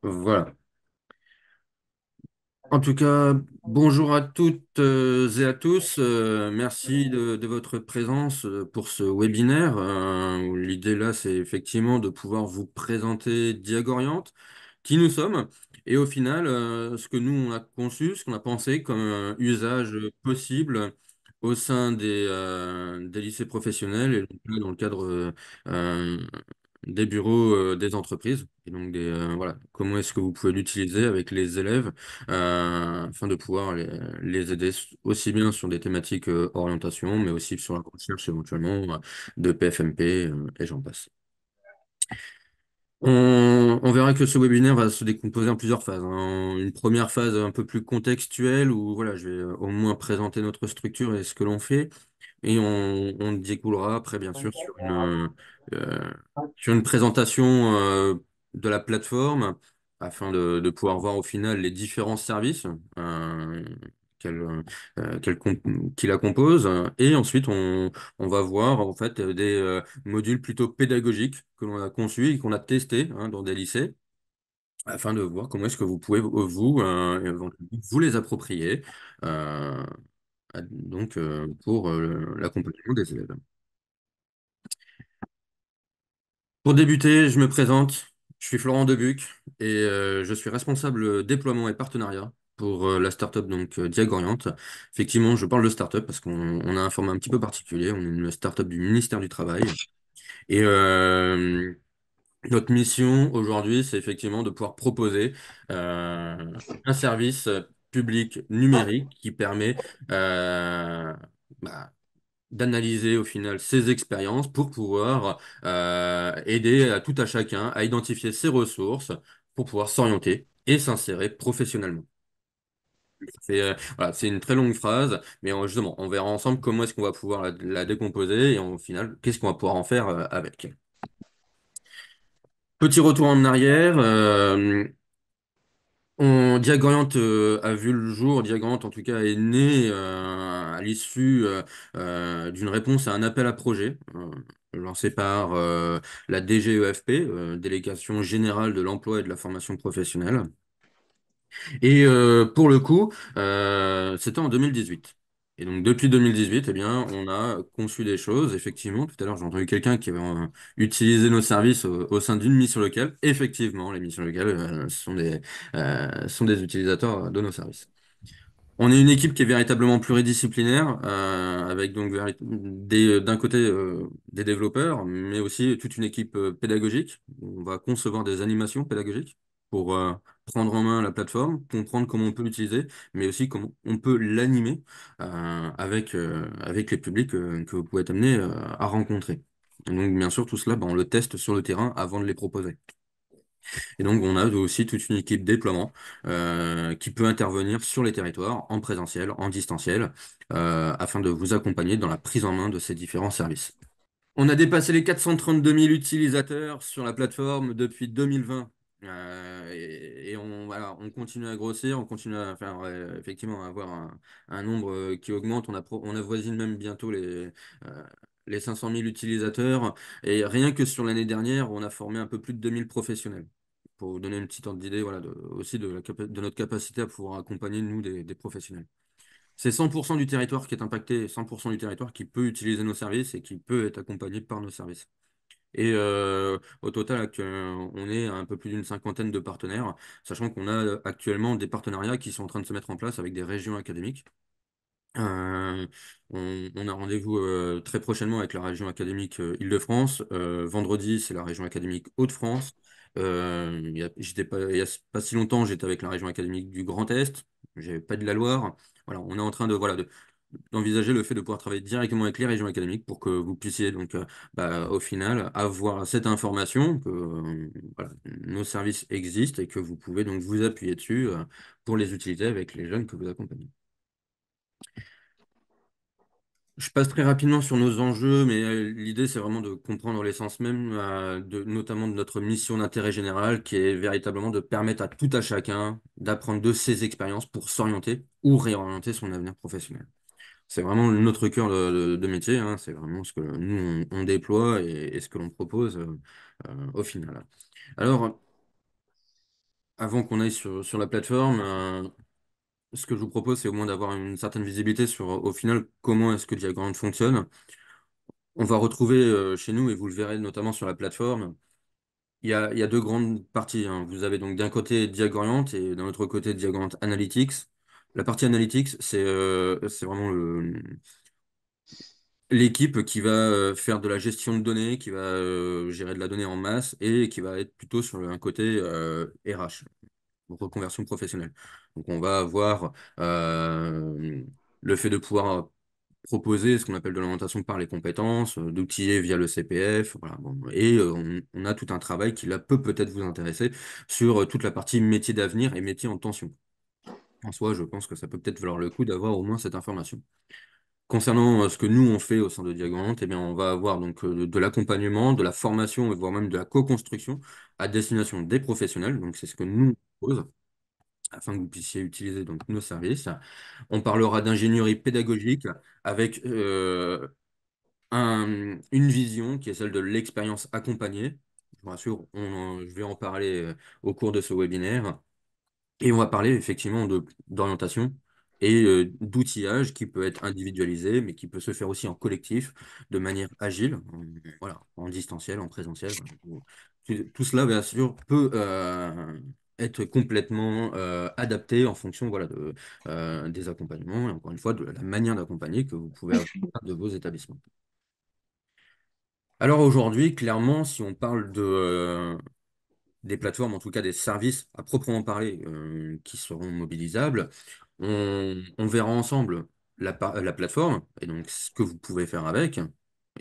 Voilà. En tout cas, bonjour à toutes et à tous. Merci de votre présence pour ce webinaire. Où l'idée là, c'est effectivement de pouvoir vous présenter Diagoriante, qui nous sommes, et au final, ce que nous, on a conçu, ce qu'on a pensé comme usage possible au sein des lycées professionnels et donc là, dans le cadre euh, des bureaux des entreprises. Et donc, voilà, comment est-ce que vous pouvez l'utiliser avec les élèves afin de pouvoir les aider aussi bien sur des thématiques orientation, mais aussi sur la recherche éventuellement de PFMP et j'en passe. On verra que ce webinaire va se décomposer en plusieurs phases, hein. Une première phase un peu plus contextuelle où voilà, je vais au moins présenter notre structure et ce que l'on fait. Et on découlera après, bien sûr, euh, sur une présentation de la plateforme afin de pouvoir voir au final les différents services qu'elle, qui la composent. Et ensuite, on va voir en fait des modules plutôt pédagogiques que l'on a conçus et qu'on a testés hein, dans des lycées afin de voir comment est-ce que vous pouvez, vous, éventuellement, vous les approprier. euh, pour l'accompagnement des élèves. Pour débuter, je me présente. Je suis Florent Debuc et je suis responsable déploiement et partenariat pour la startup Diagoriant. Effectivement, je parle de startup parce qu'on a un format un petit peu particulier. On est une startup du ministère du Travail et notre mission aujourd'hui, c'est effectivement de pouvoir proposer euh, un service public numérique qui permet bah, d'analyser au final ses expériences pour pouvoir aider à tout à chacun à identifier ses ressources pour pouvoir s'orienter et s'insérer professionnellement. Voilà, c'est une très longue phrase, mais justement, on verra ensemble comment est-ce qu'on va pouvoir la décomposer et au final, qu'est-ce qu'on va pouvoir en faire avec. Petit retour en arrière. Diagoriant a vu le jour, Diagoriant en tout cas est né à l'issue d'une réponse à un appel à projet lancé par la DGEFP, Délégation générale de l'emploi et de la formation professionnelle. Et pour le coup, c'était en 2018. Et donc depuis 2018, eh bien, on a conçu des choses. Effectivement, tout à l'heure, j'ai entendu quelqu'un qui avait utilisé nos services au sein d'une mission locale. Effectivement, les missions locales sont des utilisateurs de nos services. On est une équipe qui est véritablement pluridisciplinaire, avec d'un côté des développeurs, mais aussi toute une équipe pédagogique. On va concevoir des animations pédagogiques pour prendre en main la plateforme, comprendre comment on peut l'utiliser, mais aussi comment on peut l'animer avec les publics que vous pouvez être amené à rencontrer. Et donc, bien sûr, tout cela, ben, on le teste sur le terrain avant de les proposer. Et donc, on a aussi toute une équipe déploiement qui peut intervenir sur les territoires en présentiel, en distanciel, afin de vous accompagner dans la prise en main de ces différents services. On a dépassé les 432 000 utilisateurs sur la plateforme depuis 2020. Voilà, on continue à grossir, on continue à faire effectivement à avoir un nombre qui augmente. On avoisine même bientôt les 500 000 utilisateurs. Et rien que sur l'année dernière, on a formé un peu plus de 2000 professionnels. Pour vous donner une petite ordre d'idée, voilà, aussi de notre capacité à pouvoir accompagner, nous, des professionnels. C'est 100% du territoire qui est impacté, 100% du territoire qui peut utiliser nos services et qui peut être accompagné par nos services. Et au total, on est à un peu plus d'une cinquantaine de partenaires, sachant qu'on a actuellement des partenariats qui sont en train de se mettre en place avec des régions académiques. Euh, on a rendez-vous très prochainement avec la région académique Île-de-France. Vendredi, c'est la région académique Hauts-de-France. Il y a pas si longtemps, j'étais avec la région académique du Grand Est. J'ai pas de la Loire. Voilà, on est en train d'envisager le fait de pouvoir travailler directement avec les régions académiques pour que vous puissiez au final avoir cette information que voilà, nos services existent et que vous pouvez donc vous appuyer dessus pour les utiliser avec les jeunes que vous accompagnez. Je passe très rapidement sur nos enjeux, mais l'idée, c'est vraiment de comprendre l'essence même, notamment de notre mission d'intérêt général, qui est véritablement de permettre à tout à chacun d'apprendre de ses expériences pour s'orienter ou réorienter son avenir professionnel. C'est vraiment notre cœur de métier, hein, c'est vraiment ce que nous, on déploie et ce que l'on propose au final. Alors, avant qu'on aille sur la plateforme, ce que je vous propose, c'est au moins d'avoir une certaine visibilité sur, au final, comment est-ce que Diagrand fonctionne. On va retrouver chez nous, et vous le verrez notamment sur la plateforme, il y a deux grandes parties, hein. Vous avez donc d'un côté Diagorient et d'un autre côté Diagorient Analytics. La partie Analytics, c'est vraiment l'équipe qui va faire de la gestion de données, qui va gérer de la donnée en masse et qui va être plutôt sur un côté RH, reconversion professionnelle. Donc on va avoir le fait de pouvoir proposer ce qu'on appelle de l'orientation par les compétences, d'outiller via le CPF, voilà, bon. Et on a tout un travail qui là peut peut-être vous intéresser sur toute la partie métier d'avenir et métier en tension. En soi, je pense que ça peut peut-être valoir le coup d'avoir au moins cette information. Concernant ce que nous on fait au sein de Diagonante, eh bien, on va avoir donc de l'accompagnement, de la formation, voire même de la co-construction à destination des professionnels. Donc c'est ce que nous on propose afin que vous puissiez utiliser donc nos services. On parlera d'ingénierie pédagogique avec une vision qui est celle de l'expérience accompagnée. Je vous rassure, je vais en parler au cours de ce webinaire. Et on va parler effectivement d'orientation et d'outillage qui peut être individualisé, mais qui peut se faire aussi en collectif, de manière agile, voilà, en distanciel, en présentiel. Voilà. Tout cela, bien sûr, peut être complètement adapté en fonction voilà, des accompagnements et encore une fois de la manière d'accompagner que vous pouvez avoir de vos établissements. Alors aujourd'hui, clairement, si on parle des plateformes, en tout cas des services à proprement parler qui seront mobilisables, on verra ensemble la plateforme et donc ce que vous pouvez faire avec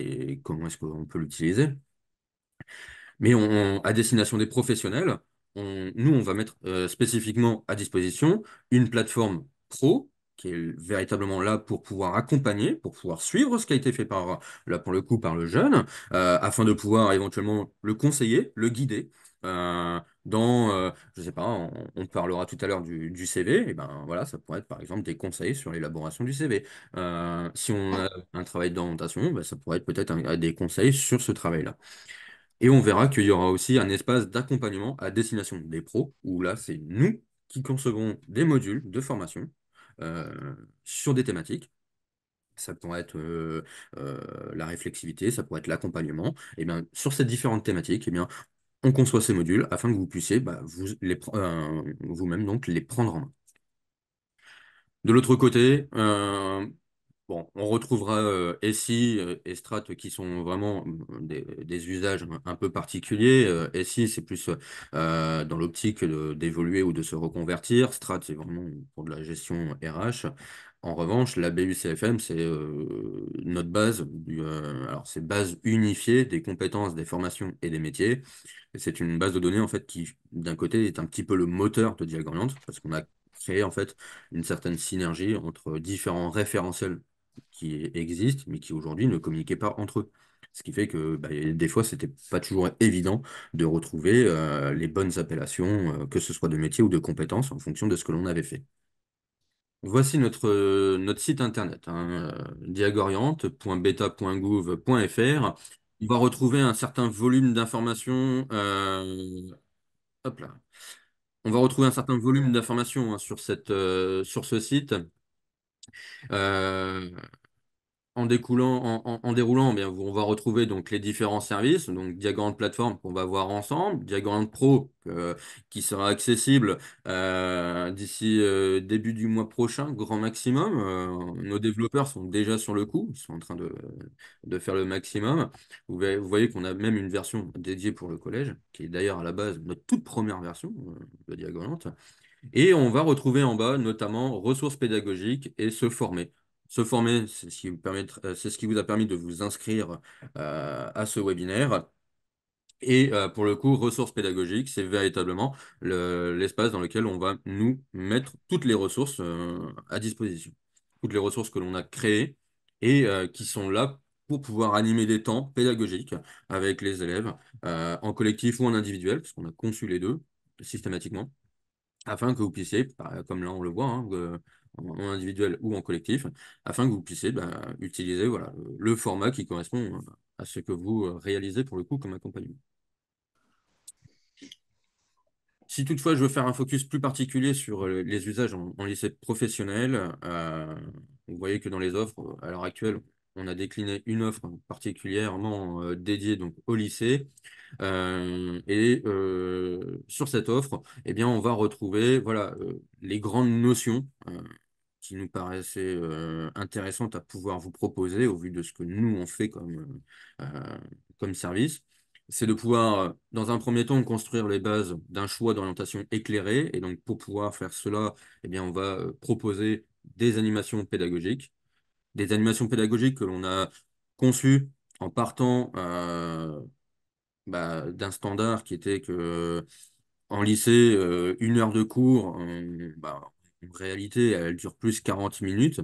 et comment est-ce qu'on peut l'utiliser. Mais à destination des professionnels, nous, on va mettre spécifiquement à disposition une plateforme pro qui est véritablement là pour pouvoir accompagner, pour pouvoir suivre ce qui a été fait là pour le coup, par le jeune, afin de pouvoir éventuellement le conseiller, le guider. Je sais pas, on parlera tout à l'heure du CV, et ben voilà, ça pourrait être par exemple des conseils sur l'élaboration du CV. Si on a un travail d'orientation, ben, ça pourrait être peut-être des conseils sur ce travail-là. Et on verra qu'il y aura aussi un espace d'accompagnement à destination des pros, où là, c'est nous qui concevons des modules de formation sur des thématiques. Ça pourrait être la réflexivité, ça pourrait être l'accompagnement. Et bien, sur ces différentes thématiques, eh bien, on conçoit ces modules afin que vous puissiez bah, vous-même donc les prendre en main. De l'autre côté, bon, on retrouvera SI et Strat qui sont vraiment des usages un peu particuliers. SI, c'est plus dans l'optique d'évoluer ou de se reconvertir. Strat, c'est vraiment pour de la gestion RH. En revanche, la BU-CFM, c'est notre base, alors c'est base unifiée des compétences, des formations et des métiers. Et c'est une base de données en fait qui, d'un côté, est un petit peu le moteur de Diagorient, parce qu'on a créé en fait une certaine synergie entre différents référentiels qui existent, mais qui aujourd'hui ne communiquaient pas entre eux. Ce qui fait que bah, des fois, c'était pas toujours évident de retrouver les bonnes appellations, que ce soit de métier ou de compétences, en fonction de ce que l'on avait fait. Voici notre site internet, hein, diagoriante.beta.gouv.fr. On va retrouver un certain volume d'informations. Hop là. On va retrouver un certain volume d'informations hein, sur ce site. Euh, en déroulant, eh bien, on va retrouver donc les différents services, donc Diagrand plateforme qu'on va voir ensemble, Diagrand Pro qui sera accessible d'ici début du mois prochain, grand maximum. Nos développeurs sont déjà sur le coup, ils sont en train de faire le maximum. Vous voyez qu'on a même une version dédiée pour le collège, qui est d'ailleurs à la base notre toute première version de Diagrand. Et on va retrouver en bas notamment ressources pédagogiques et se former. Se former, c'est ce qui c'est ce qui vous a permis de vous inscrire à ce webinaire. Et pour le coup, ressources pédagogiques, c'est véritablement l'espace dans lequel on va nous mettre toutes les ressources à disposition. Toutes les ressources que l'on a créées et qui sont là pour pouvoir animer des temps pédagogiques avec les élèves, en collectif ou en individuel, parce qu'on a conçu les deux systématiquement afin que vous puissiez, comme là on le voit, hein, en individuel ou en collectif, afin que vous puissiez bah, utiliser voilà, le format qui correspond à ce que vous réalisez pour le coup comme accompagnement. Si toutefois je veux faire un focus plus particulier sur les usages en lycée professionnel, vous voyez que dans les offres, à l'heure actuelle, on a décliné une offre particulièrement dédiée donc, au lycée. Sur cette offre, eh bien, on va retrouver voilà, les grandes notions qui nous paraissaient intéressantes à pouvoir vous proposer au vu de ce que nous, on fait comme service. C'est de pouvoir, dans un premier temps, construire les bases d'un choix d'orientation éclairé. Et donc, pour pouvoir faire cela, eh bien, on va proposer des animations pédagogiques. Des animations pédagogiques que l'on a conçues en partant d'un standard qui était que en lycée, une heure de cours, en réalité, elle dure plus 40 minutes.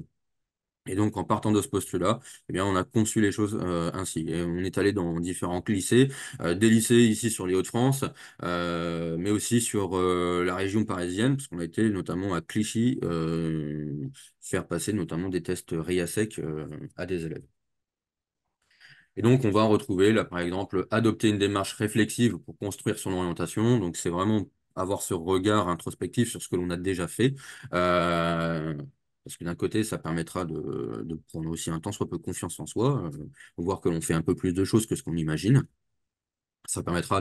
Et donc, en partant de ce postulat, eh bien, on a conçu les choses ainsi. Et on est allé dans différents lycées, des lycées ici sur les Hauts-de-France, mais aussi sur la région parisienne, parce qu'on a été notamment à Clichy faire passer notamment des tests RIASEC à des élèves. Et donc, on va retrouver, là, par exemple, adopter une démarche réflexive pour construire son orientation. Donc, c'est vraiment avoir ce regard introspectif sur ce que l'on a déjà fait. Euh, Parce que d'un côté, ça permettra de prendre aussi un tant soit peu confiance en soi, voir que l'on fait un peu plus de choses que ce qu'on imagine. Ça permettra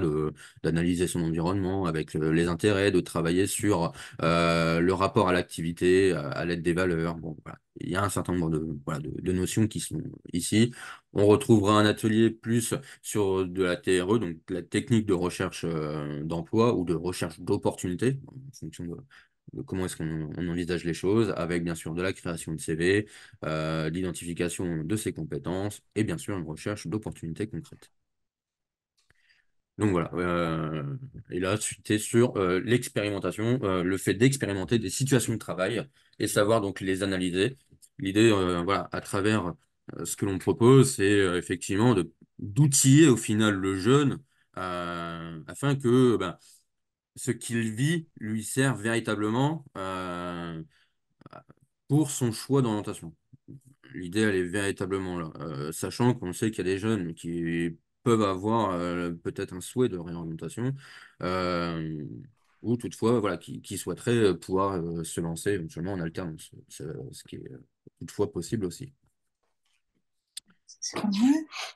d'analyser son environnement avec les intérêts, de travailler sur le rapport à l'activité, à l'aide des valeurs. Bon, voilà. Il y a un certain nombre voilà, de notions qui sont ici. On retrouvera un atelier plus sur de la TRE, donc la technique de recherche d'emploi ou de recherche d'opportunités, en fonction de comment est-ce qu'on envisage les choses, avec bien sûr de la création de CV, l'identification de ses compétences et bien sûr une recherche d'opportunités concrètes. Donc voilà. Et là, c'était sur l'expérimentation, le fait d'expérimenter des situations de travail et savoir donc les analyser. L'idée, voilà, à travers ce que l'on propose, c'est effectivement d'outiller au final le jeune afin que ce qu'il vit lui serve véritablement pour son choix d'orientation. L'idée, elle est véritablement là. Sachant qu'on sait qu'il y a des jeunes qui peuvent avoir peut-être un souhait de réorientation, euh, ou toutefois, voilà, qui souhaiteraient pouvoir se lancer éventuellement en alternance, ce qui est toutefois possible aussi.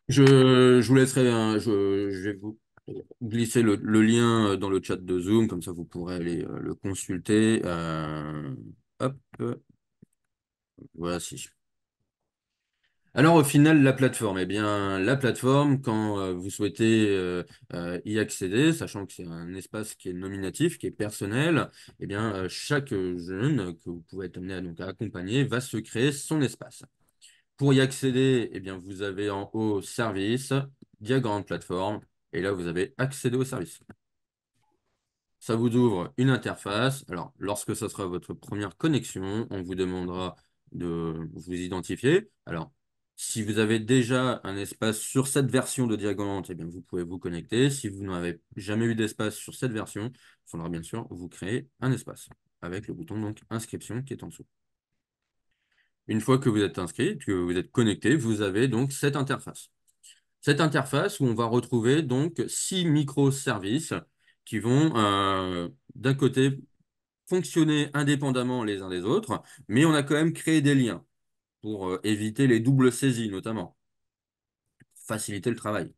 Je vous laisserai, je vais vous glisser le lien dans le chat de Zoom, comme ça vous pourrez aller le consulter. Hop, voici. Alors au final, la plateforme, eh bien, la plateforme, quand vous souhaitez y accéder, sachant que c'est un espace qui est nominatif, qui est personnel, eh bien, chaque jeune que vous pouvez être amené à accompagner va se créer son espace. Pour y accéder, eh bien, vous avez en haut service, diagramme de plateforme, et là, vous avez accéder au service. Ça vous ouvre une interface. Alors, lorsque ce sera votre première connexion, on vous demandera de vous identifier. Alors, si vous avez déjà un espace sur cette version de Diagonante, eh bien, vous pouvez vous connecter. Si vous n'avez jamais eu d'espace sur cette version, il faudra bien sûr vous créer un espace avec le bouton donc inscription qui est en dessous. Une fois que vous êtes inscrit, que vous êtes connecté, vous avez donc cette interface. Cette interface où on va retrouver donc 6 microservices qui vont d'un côté fonctionner indépendamment les uns des autres, mais on a quand même créé des liens pour éviter les doubles saisies notamment, faciliter le travail.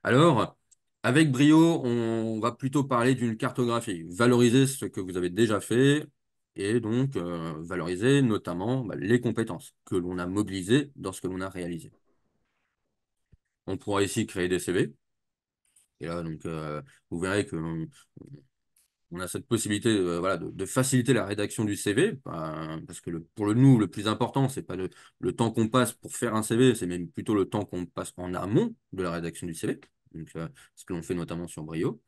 Alors, avec brio, on va plutôt parler d'une cartographie, valoriser ce que vous avez déjà fait et donc valoriser notamment les compétences que l'on a mobilisées dans ce que l'on a réalisé. On pourra ici créer des CV. Et là, donc, vous verrez que on a cette possibilité voilà, de faciliter la rédaction du CV, parce que pour nous, le plus important, c'est pas le temps qu'on passe pour faire un CV, c'est même plutôt le temps qu'on passe en amont de la rédaction du CV, donc, ce que l'on fait notamment sur Brio.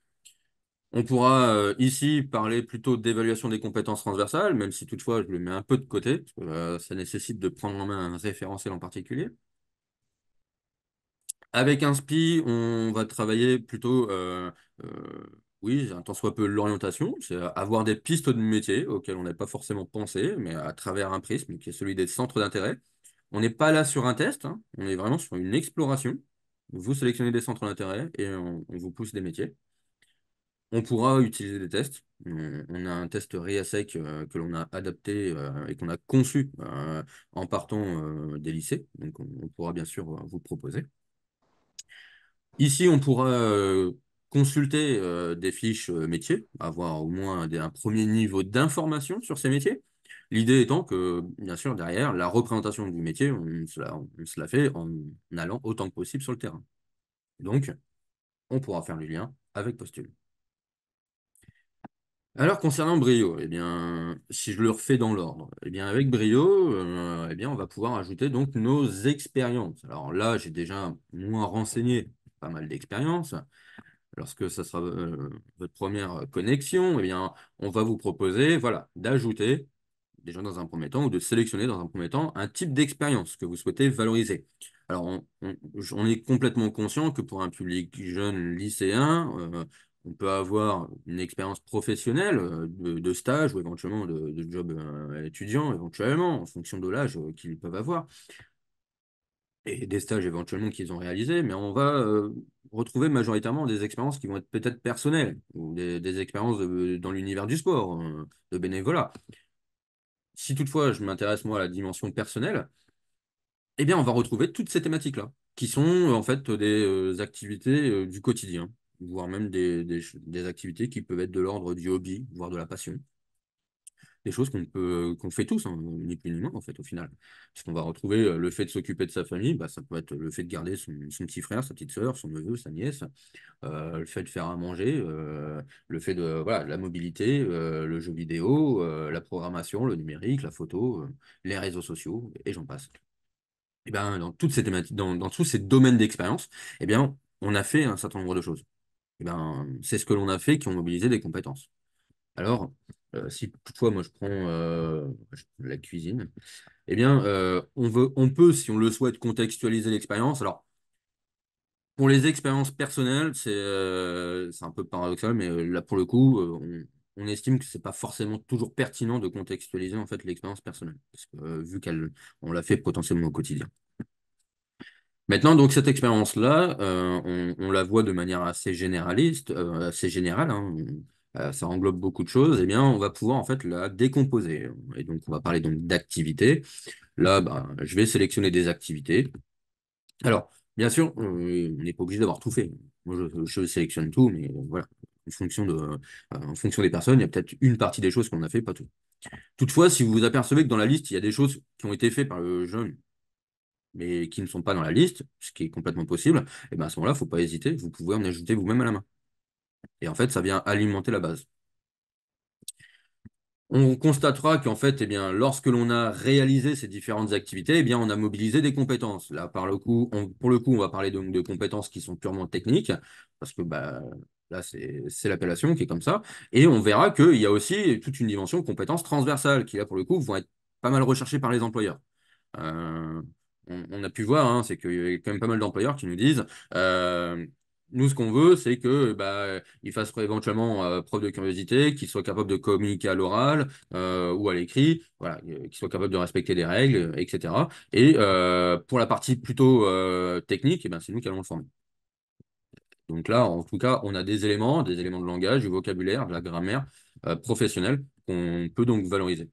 On pourra ici parler plutôt d'évaluation des compétences transversales, même si toutefois je le mets un peu de côté, parce que ça nécessite de prendre en main un référentiel en particulier. Avec un SPI, on va travailler plutôt, oui, un tant soit peu l'orientation, c'est avoir des pistes de métier auxquelles on n'a pas forcément pensé, mais à travers un prisme qui est celui des centres d'intérêt. On n'est pas là sur un test, hein, on est vraiment sur une exploration. Vous sélectionnez des centres d'intérêt et on vous pousse des métiers. On pourra utiliser des tests. On a un test RIASEC que l'on a adapté et qu'on a conçu en partant des lycées. Donc, on pourra bien sûr vous le proposer. Ici, on pourra consulter des fiches métiers, avoir au moins un premier niveau d'information sur ces métiers. L'idée étant que, bien sûr, derrière, la représentation du métier, on se la fait en allant autant que possible sur le terrain. Donc, on pourra faire le lien avec Postule. Alors, concernant Brio, eh bien, si je le refais dans l'ordre, eh bien, avec Brio, eh bien, on va pouvoir ajouter donc nos expériences. Alors là, j'ai déjà moins renseigné pas mal d'expériences. Lorsque ça sera votre première connexion, eh bien, on va vous proposer, voilà, d'ajouter, déjà dans un premier temps, ou de sélectionner dans un premier temps, un type d'expérience que vous souhaitez valoriser. Alors, on est complètement conscient que pour un public jeune lycéen, on peut avoir une expérience professionnelle de stage ou éventuellement de job étudiant, éventuellement, en fonction de l'âge qu'ils peuvent avoir et des stages éventuellement qu'ils ont réalisés, mais on va retrouver majoritairement des expériences qui vont être peut-être personnelles ou des expériences dans l'univers du sport, de bénévolat. Si toutefois je m'intéresse moi à la dimension personnelle, eh bien on va retrouver toutes ces thématiques-là, qui sont en fait des activités du quotidien, voire même des activités qui peuvent être de l'ordre du hobby, voire de la passion. Des choses qu'on fait tous, hein, ni plus ni moins, en fait, au final. Parce qu'on va retrouver le fait de s'occuper de sa famille, bah, ça peut être le fait de garder son petit frère, sa petite sœur, son neveu, sa nièce, le fait de faire à manger, le fait de, voilà, la mobilité, le jeu vidéo, la programmation, le numérique, la photo, les réseaux sociaux, et j'en passe. Et ben, dans toutes ces thématiques, dans tous ces domaines d'expérience, eh bien, on a fait un certain nombre de choses. Et ben, c'est ce que l'on a fait qui ont mobilisé des compétences. Alors, si toutefois, moi, je prends la cuisine, eh bien, on peut, si on le souhaite, contextualiser l'expérience. Alors, pour les expériences personnelles, c'est un peu paradoxal, mais là, pour le coup, on estime que c'est pas forcément toujours pertinent de contextualiser en fait l'expérience personnelle, parce que, vu on l'a fait potentiellement au quotidien. Maintenant, donc, cette expérience-là, on la voit de manière assez généraliste, assez générale, hein, ça englobe beaucoup de choses, eh bien, on va pouvoir en fait la décomposer. Et donc, on va parler donc d'activités. Là, bah, je vais sélectionner des activités. Alors, bien sûr, on n'est pas obligé d'avoir tout fait. Moi, je sélectionne tout, mais voilà, en fonction des personnes, il y a peut-être une partie des choses qu'on a fait, pas tout. Toutefois, si vous vous apercevez que dans la liste, il y a des choses qui ont été faites par le jeune mais qui ne sont pas dans la liste, ce qui est complètement possible, et ben à ce moment-là, il ne faut pas hésiter, vous pouvez en ajouter vous-même à la main. Et en fait, ça vient alimenter la base. On constatera qu'en fait, eh bien, lorsque l'on a réalisé ces différentes activités, eh bien, on a mobilisé des compétences. Là, pour le coup, on va parler donc de compétences qui sont purement techniques, parce que bah, là, c'est l'appellation qui est comme ça. Et on verra qu'il y a aussi toute une dimension compétences transversales, qui là, pour le coup, vont être pas mal recherchées par les employeurs. Euh, on a pu voir, hein, c'est qu'il y a quand même pas mal d'employeurs qui nous disent nous, ce qu'on veut, c'est que bah, ils fassent éventuellement preuve de curiosité, qu'ils soient capables de communiquer à l'oral ou à l'écrit, voilà, qu'ils soient capables de respecter les règles, etc. Et pour la partie plutôt technique, eh ben, c'est nous qui allons le former. Donc là, en tout cas, on a des éléments de langage, du vocabulaire, de la grammaire professionnelle qu'on peut donc valoriser.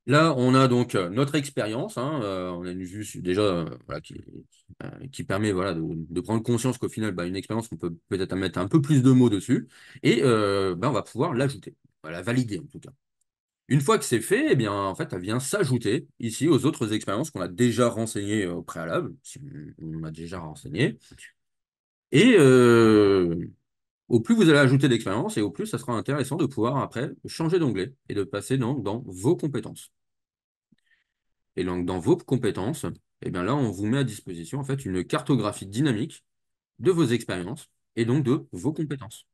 Là, on a donc notre expérience, hein, on a une vue déjà voilà, qui permet voilà, de prendre conscience qu'au final, bah, une expérience, on peut peut-être mettre un peu plus de mots dessus, et bah, on va pouvoir l'ajouter, voilà, valider en tout cas. Une fois que c'est fait, eh bien, en fait, elle vient s'ajouter ici aux autres expériences qu'on a déjà renseignées au préalable, si on a déjà renseigné. Et au plus vous allez ajouter d'expérience, et au plus ça sera intéressant de pouvoir après changer d'onglet et de passer dans vos compétences. Et donc, dans vos compétences, eh bien là, on vous met à disposition en fait une cartographie dynamique de vos expériences et donc de vos compétences.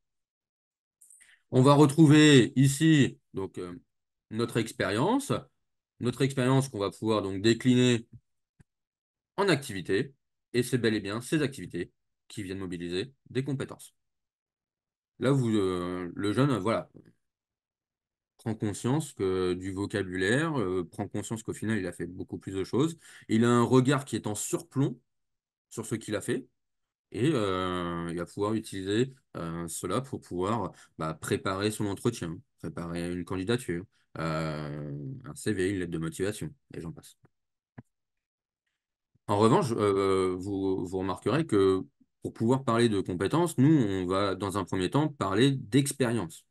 On va retrouver ici donc notre expérience qu'on va pouvoir donc décliner en activités, et c'est bel et bien ces activités qui viennent mobiliser des compétences. Là, le jeune, voilà, prend conscience du vocabulaire, prend conscience qu'au final, il a fait beaucoup plus de choses. Il a un regard qui est en surplomb sur ce qu'il a fait. Et il va pouvoir utiliser cela pour pouvoir préparer son entretien, préparer une candidature, un CV, une lettre de motivation, et j'en passe. En revanche, vous remarquerez que pour pouvoir parler de compétences, nous, on va dans un premier temps parler d'expérience.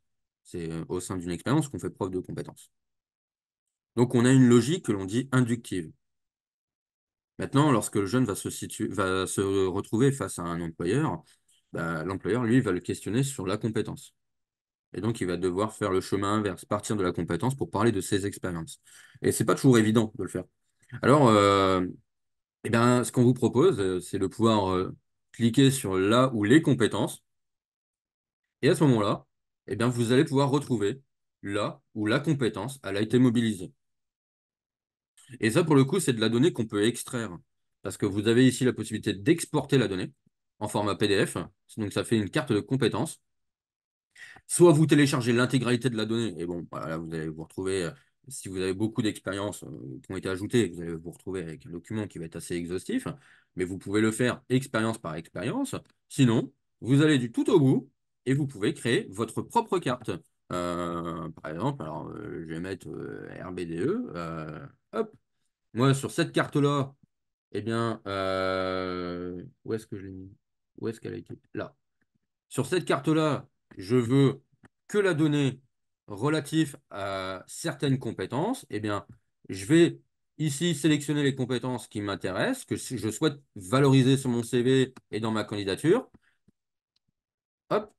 C'est au sein d'une expérience qu'on fait preuve de compétence. Donc, on a une logique que l'on dit inductive. Maintenant, lorsque le jeune va se retrouver face à un employeur, l'employeur, lui, va le questionner sur la compétence. Et donc, il va devoir faire le chemin inverse, partir de la compétence pour parler de ses expériences. Et c'est pas toujours évident de le faire. Alors, eh bien, ce qu'on vous propose, c'est de pouvoir cliquer sur là où les compétences. Et à ce moment-là, eh bien, vous allez pouvoir retrouver là où la compétence elle a été mobilisée. Et ça, pour le coup, c'est de la donnée qu'on peut extraire. Parce que vous avez ici la possibilité d'exporter la donnée en format PDF. Donc, ça fait une carte de compétences. Soit vous téléchargez l'intégralité de la donnée, et bon, voilà, là, vous allez vous retrouver, si vous avez beaucoup d'expériences qui ont été ajoutées, vous allez vous retrouver avec un document qui va être assez exhaustif, mais vous pouvez le faire expérience par expérience. Sinon, vous allez du tout au bout et vous pouvez créer votre propre carte. Par exemple, alors, je vais mettre RBDE. Hop, moi, sur cette carte-là, eh bien, où est-ce que je l'ai mis? Où est-ce qu'elle a été? Là. Sur cette carte-là, je veux que la donnée relative à certaines compétences. Eh bien, je vais ici sélectionner les compétences qui m'intéressent, que je souhaite valoriser sur mon CV et dans ma candidature. Hop.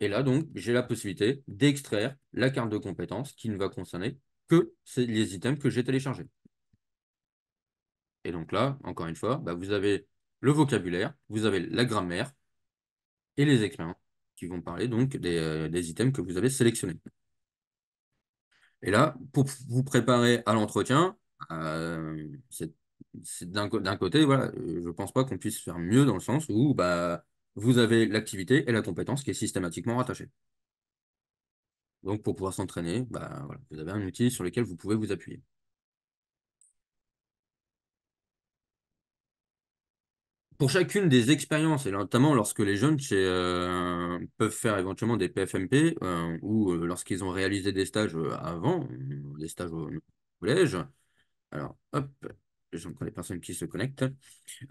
Et là, donc, j'ai la possibilité d'extraire la carte de compétences qui ne va concerner que les items que j'ai téléchargés. Et donc là, encore une fois, vous avez le vocabulaire, vous avez la grammaire et les expériences qui vont parler donc des items que vous avez sélectionnés. Et là, pour vous préparer à l'entretien, c'est d'un côté, voilà, je ne pense pas qu'on puisse faire mieux dans le sens où vous avez l'activité et la compétence qui est systématiquement rattachée. Donc, pour pouvoir s'entraîner, voilà, vous avez un outil sur lequel vous pouvez vous appuyer. Pour chacune des expériences, et notamment lorsque les jeunes peuvent faire éventuellement des PFMP ou lorsqu'ils ont réalisé des stages avant, des stages au collège, alors hop, j'entends les personnes qui se connectent.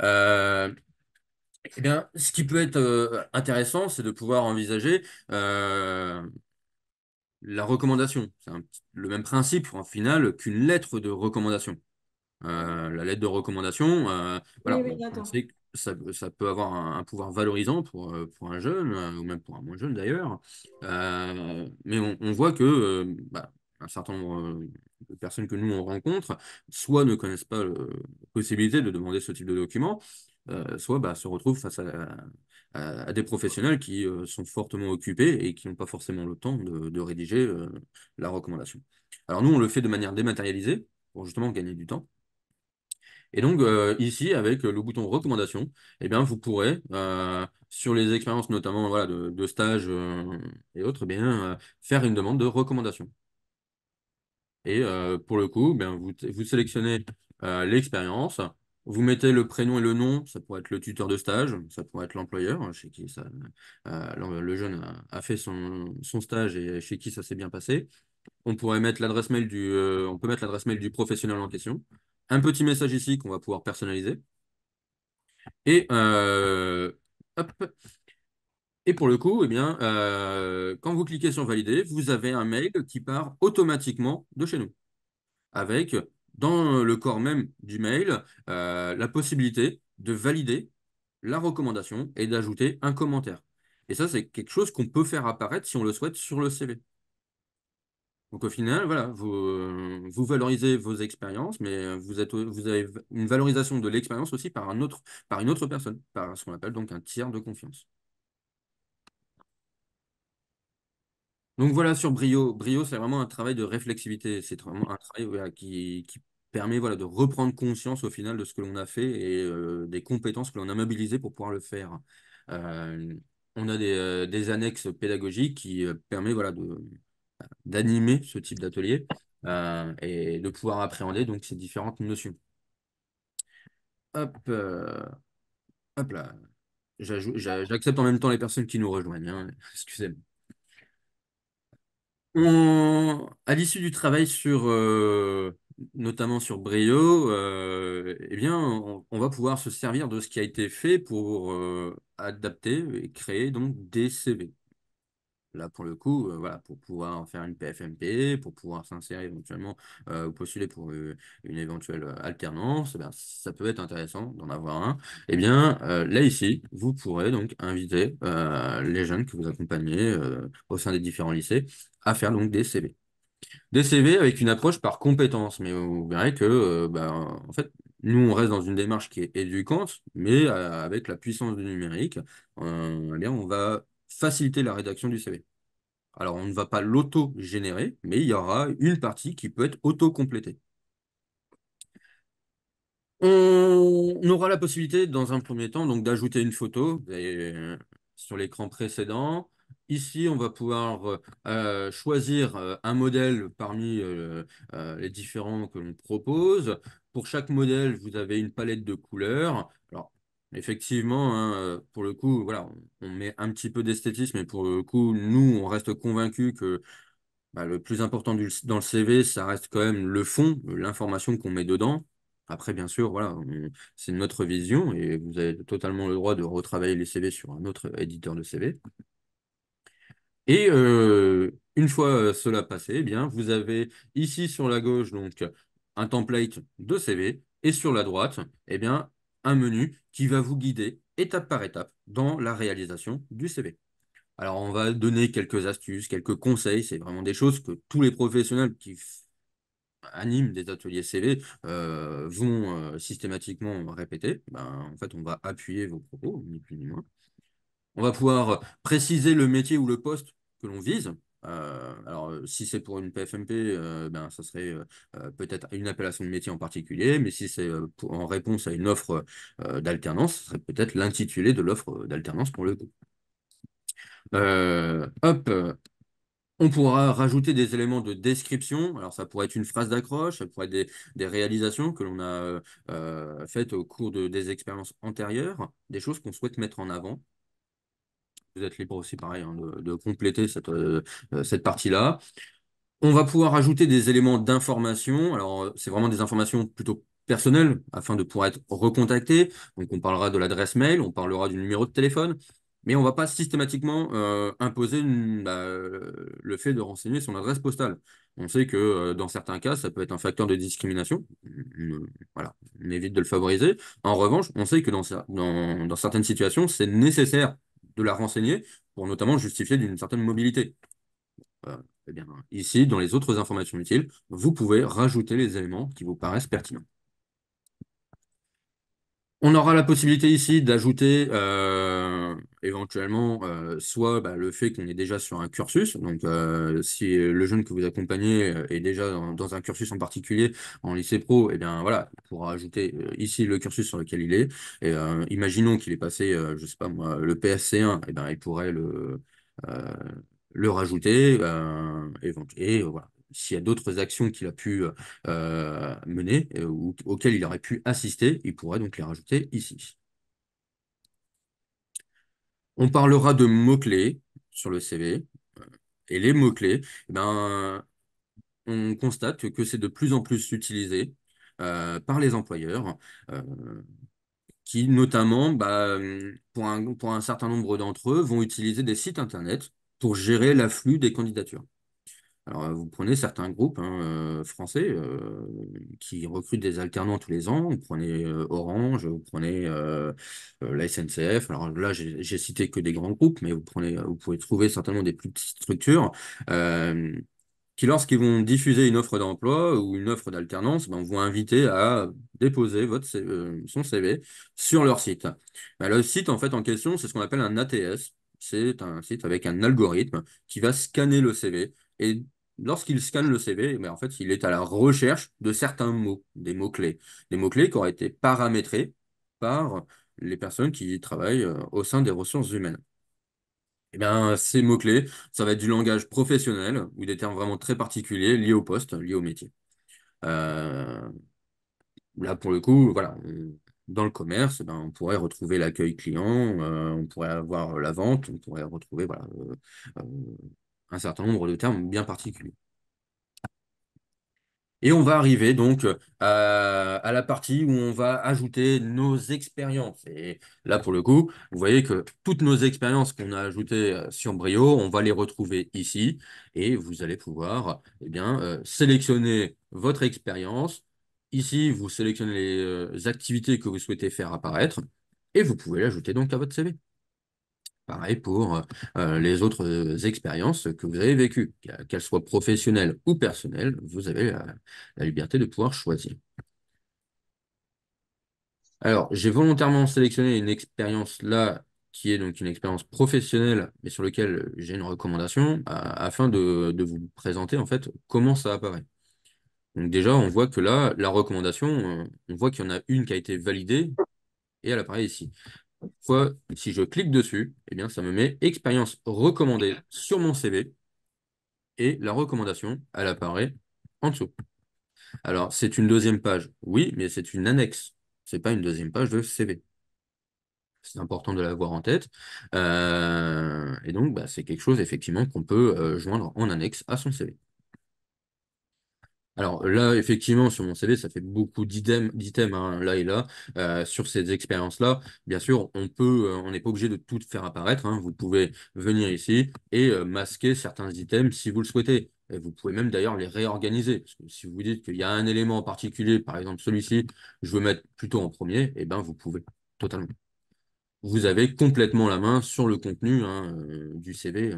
Euh, eh bien, ce qui peut être intéressant, c'est de pouvoir envisager la recommandation. C'est le même principe, en final, qu'une lettre de recommandation. La lettre de recommandation, Oui, voilà, oui, on d'accord. sait que ça peut avoir un pouvoir valorisant pour un jeune, ou même pour un moins jeune d'ailleurs. Mais on voit que un certain nombre de personnes que nous on rencontre, soit ne connaissent pas la possibilité de demander ce type de document, soit se retrouvent face à des professionnels qui sont fortement occupés et qui n'ont pas forcément le temps de rédiger la recommandation. Alors nous, on le fait de manière dématérialisée pour justement gagner du temps. Et donc, ici, avec le bouton recommandation, eh bien, vous pourrez, sur les expériences notamment voilà, de stage et autres, faire une demande de recommandation. Et pour le coup, vous sélectionnez l'expérience, vous mettez le prénom et le nom, ça pourrait être le tuteur de stage, ça pourrait être l'employeur, chez qui le jeune a fait son stage et chez qui ça s'est bien passé. On pourrait mettre l'adresse mail on peut mettre l'adresse mail du professionnel en question. Un petit message ici qu'on va pouvoir personnaliser. Et, hop. Et pour le coup, quand vous cliquez sur valider, vous avez un mail qui part automatiquement de chez nous, avec dans le corps même du mail la possibilité de valider la recommandation et d'ajouter un commentaire. Et ça, c'est quelque chose qu'on peut faire apparaître si on le souhaite sur le CV. Donc au final, voilà, vous valorisez vos expériences, mais vous avez une valorisation de l'expérience aussi par une autre personne, par ce qu'on appelle donc un tiers de confiance. Donc voilà sur Brio. Brio, c'est vraiment un travail de réflexivité. C'est vraiment un travail voilà, qui permet voilà, de reprendre conscience au final de ce que l'on a fait et des compétences que l'on a mobilisées pour pouvoir le faire. Euh, on a des annexes pédagogiques qui permettent voilà, d'animer ce type d'atelier et de pouvoir appréhender donc ces différentes notions. Hop, hop là. J'accepte en même temps les personnes qui nous rejoignent, hein. Excusez-moi. À l'issue du travail notamment sur Brio, eh bien, on va pouvoir se servir de ce qui a été fait pour adapter et créer donc des CV. Là, pour le coup, voilà, pour pouvoir en faire une PFMP, pour pouvoir s'insérer éventuellement ou postuler pour une éventuelle alternance, eh bien, ça peut être intéressant d'en avoir un. Eh bien, là, ici, vous pourrez donc inviter les jeunes que vous accompagnez au sein des différents lycées à faire donc des CV. Des CV avec une approche par compétences, mais vous verrez que, en fait, nous, on reste dans une démarche qui est éducante, mais avec la puissance du numérique, eh bien, on va faciliter la rédaction du CV. Alors, on ne va pas l'auto-générer, mais il y aura une partie qui peut être auto-complétée. On aura la possibilité, dans un premier temps, donc d'ajouter une photo sur l'écran précédent. Ici, on va pouvoir choisir un modèle parmi les différents que l'on propose. Pour chaque modèle, vous avez une palette de couleurs. Alors, effectivement, hein, pour le coup, voilà, on met un petit peu d'esthétisme, mais pour le coup, nous, on reste convaincus que le plus important dans le CV, ça reste quand même le fond, l'information qu'on met dedans. Après, bien sûr, voilà, c'est notre vision et vous avez totalement le droit de retravailler les CV sur un autre éditeur de CV. Et une fois cela passé, eh bien, vous avez ici sur la gauche donc un template de CV et sur la droite, eh bien, un menu qui va vous guider étape par étape dans la réalisation du CV. Alors, on va donner quelques astuces, quelques conseils. C'est vraiment des choses que tous les professionnels qui animent des ateliers CV vont systématiquement répéter. Ben, en fait, on va appuyer vos propos, ni plus ni moins. On va pouvoir préciser le métier ou le poste que l'on vise. Si c'est pour une PFMP, ben, ça serait peut-être une appellation de métier en particulier, mais si c'est en réponse à une offre d'alternance, ce serait peut-être l'intitulé de l'offre d'alternance pour le coup. Hop, on pourra rajouter des éléments de description. Alors, ça pourrait être une phrase d'accroche, ça pourrait être des réalisations que l'on a faites au cours des expériences antérieures, des choses qu'on souhaite mettre en avant. Vous êtes libre aussi, pareil, hein, de compléter cette partie-là. On va pouvoir ajouter des éléments d'information. Alors, c'est vraiment des informations plutôt personnelles afin de pouvoir être recontacté. Donc, on parlera de l'adresse mail, on parlera du numéro de téléphone, mais on ne va pas systématiquement imposer le fait de renseigner son adresse postale. On sait que dans certains cas, ça peut être un facteur de discrimination. Voilà, on évite de le favoriser. En revanche, on sait que dans certaines situations, c'est nécessaire de la renseigner pour notamment justifier d'une certaine mobilité. Euh, eh bien, ici, dans les autres informations utiles, vous pouvez rajouter les éléments qui vous paraissent pertinents. On aura la possibilité ici d'ajouter éventuellement soit le fait qu'on est déjà sur un cursus, donc si le jeune que vous accompagnez est déjà dans un cursus en particulier en lycée pro, eh bien voilà, il pourra ajouter ici le cursus sur lequel il est. Et imaginons qu'il est passé, je sais pas moi, le PSC1, eh bien il pourrait euh, le rajouter et voilà. S'il y a d'autres actions qu'il a pu mener ou auxquelles il aurait pu assister, il pourrait donc les rajouter ici. On parlera de mots-clés sur le CV. Et les mots-clés, eh ben, on constate que c'est de plus en plus utilisé par les employeurs, euh, qui notamment, pour un certain nombre d'entre eux, vont utiliser des sites Internet pour gérer l'afflux des candidatures. Alors, vous prenez certains groupes hein, français qui recrutent des alternants tous les ans. Vous prenez Orange, vous prenez la SNCF. Alors là, j'ai cité que des grands groupes, mais vous pouvez trouver certainement des plus petites structures euh, qui, lorsqu'ils vont diffuser une offre d'emploi ou une offre d'alternance, vont inviter à déposer son CV sur leur site. Le site, en fait, en question, c'est ce qu'on appelle un ATS. C'est un site avec un algorithme qui va scanner le CV. Et lorsqu'il scanne le CV, en fait, il est à la recherche de certains mots, des mots-clés. Des mots-clés qui auraient été paramétrés par les personnes qui travaillent au sein des ressources humaines. Eh bien, ces mots-clés, ça va être du langage professionnel ou des termes vraiment très particuliers liés au poste, liés au métier. Euh, Là, pour le coup, voilà, dans le commerce, eh ben, on pourrait retrouver l'accueil client, on pourrait avoir la vente, on pourrait retrouver voilà, euh, un certain nombre de termes bien particuliers. Et on va arriver donc à la partie où on va ajouter nos expériences. Et là, pour le coup, vous voyez que toutes nos expériences qu'on a ajoutées sur Brio, on va les retrouver ici. Et vous allez pouvoir eh bien, sélectionner votre expérience. Ici, vous sélectionnez les activités que vous souhaitez faire apparaître. Et vous pouvez l'ajouter donc à votre CV. Pareil pour les autres expériences que vous avez vécues, qu'elles soient professionnelles ou personnelles, vous avez la liberté de pouvoir choisir. Alors, j'ai volontairement sélectionné une expérience là, qui est donc une expérience professionnelle, mais sur laquelle j'ai une recommandation, afin de vous présenter en fait comment ça apparaît. Donc déjà, on voit que là, la recommandation, on voit qu'il y en a une qui a été validée et elle apparaît ici. Si je clique dessus, eh bien, ça me met expérience recommandée sur mon CV. Et la recommandation, elle apparaît en dessous. Alors, c'est une deuxième page, oui, mais c'est une annexe. C'est pas une deuxième page de CV. C'est important de l'avoir en tête. Et donc, bah, c'est quelque chose, effectivement, qu'on peut joindre en annexe à son CV. Alors là, effectivement, sur mon CV, ça fait beaucoup d'items hein, là et là. Sur ces expériences-là, bien sûr, on n'est pas obligé de tout faire apparaître, hein. Vous pouvez venir ici et masquer certains items si vous le souhaitez. Et vous pouvez même d'ailleurs les réorganiser. Parce que si vous vous dites qu'il y a un élément en particulier, par exemple celui-ci, je veux mettre plutôt en premier, et ben vous pouvez totalement. Vous avez complètement la main sur le contenu hein, du CV.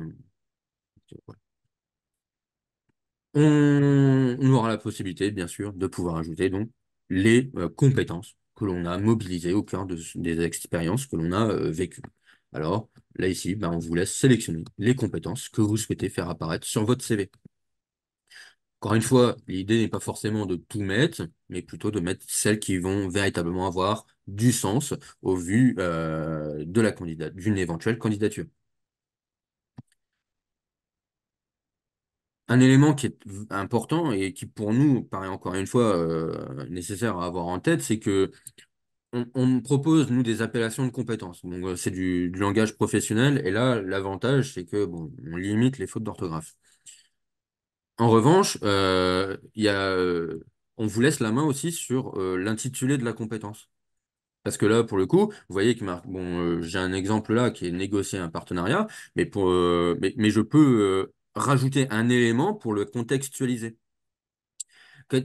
On aura la possibilité, bien sûr, de pouvoir ajouter donc les compétences que l'on a mobilisées au cœur des expériences que l'on a vécues. Alors, là, ici, ben, on vous laisse sélectionner les compétences que vous souhaitez faire apparaître sur votre CV. Encore une fois, l'idée n'est pas forcément de tout mettre, mais plutôt de mettre celles qui vont véritablement avoir du sens au vu de la d'une éventuelle candidature. Un élément qui est important et qui pour nous paraît encore une fois nécessaire à avoir en tête, c'est que on propose nous des appellations de compétences. Donc c'est du langage professionnel et là l'avantage c'est que bon, on limite les fautes d'orthographe. En revanche, on vous laisse la main aussi sur l'intitulé de la compétence. Parce que là, pour le coup, vous voyez que bon, j'ai un exemple là qui est négocier un partenariat, mais je peux rajouter un élément pour le contextualiser.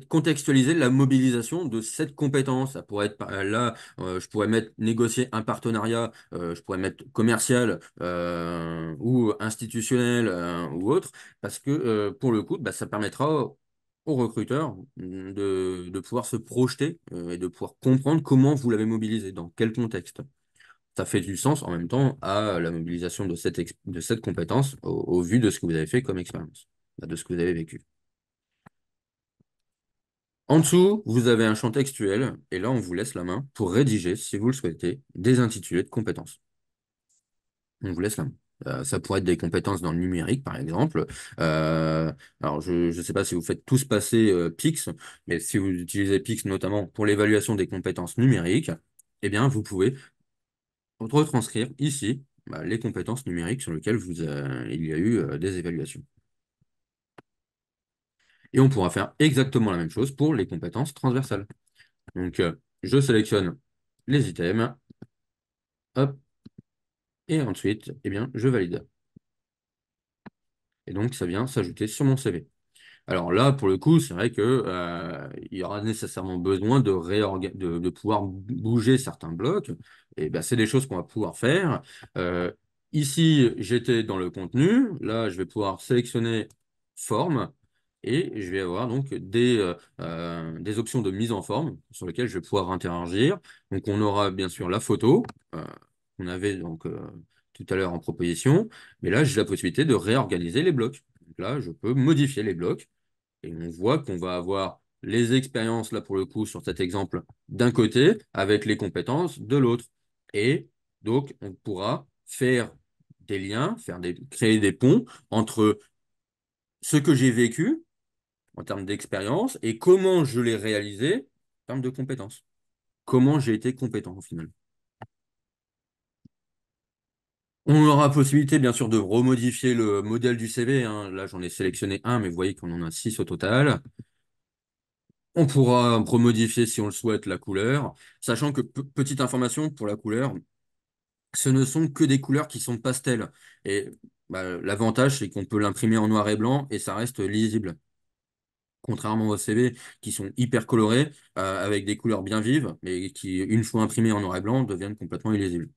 Contextualiser la mobilisation de cette compétence. Ça pourrait être là, je pourrais mettre négocier un partenariat, je pourrais mettre commercial ou institutionnel ou autre, parce que pour le coup, bah, ça permettra aux recruteurs de pouvoir se projeter et de pouvoir comprendre comment vous l'avez mobilisé, dans quel contexte. Ça fait du sens en même temps à la mobilisation de de cette compétence au vu de ce que vous avez fait comme expérience, de ce que vous avez vécu. En dessous, vous avez un champ textuel, et là, on vous laisse la main pour rédiger, si vous le souhaitez, des intitulés de compétences. On vous laisse la main. Ça pourrait être des compétences dans le numérique, par exemple. Alors, je ne sais pas si vous faites tous passer Pix, mais si vous utilisez Pix notamment pour l'évaluation des compétences numériques, eh bien, vous pouvez retranscrire ici bah, les compétences numériques sur lesquelles il y a eu des évaluations. Et on pourra faire exactement la même chose pour les compétences transversales. Donc, je sélectionne les items, hop, et ensuite, eh bien, je valide. Et donc, ça vient s'ajouter sur mon CV. Alors là, pour le coup, c'est vrai que, il y aura nécessairement besoin de pouvoir bouger certains blocs. Et ben, c'est des choses qu'on va pouvoir faire. Euh, Ici, j'étais dans le contenu. Là, je vais pouvoir sélectionner forme. Et je vais avoir donc des options de mise en forme sur lesquelles je vais pouvoir interagir. Donc, on aura bien sûr la photo qu'on avait donc tout à l'heure en proposition. Mais là, j'ai la possibilité de réorganiser les blocs. Donc là, je peux modifier les blocs. Et on voit qu'on va avoir les expériences, là pour le coup, sur cet exemple, d'un côté, avec les compétences de l'autre. Et donc, on pourra faire des liens, créer des ponts entre ce que j'ai vécu en termes d'expérience et comment je l'ai réalisé en termes de compétences. comment j'ai été compétent au final. On aura possibilité, bien sûr, de remodifier le modèle du CV, hein. Là, j'en ai sélectionné un, mais vous voyez qu'on en a six au total. On pourra remodifier, si on le souhaite, la couleur, sachant que, petite information pour la couleur, ce ne sont que des couleurs qui sont pastel. Et bah, l'avantage, c'est qu'on peut l'imprimer en noir et blanc et ça reste lisible. Contrairement aux CV qui sont hyper colorés, avec des couleurs bien vives, mais qui, une fois imprimés en noir et blanc, deviennent complètement illisibles.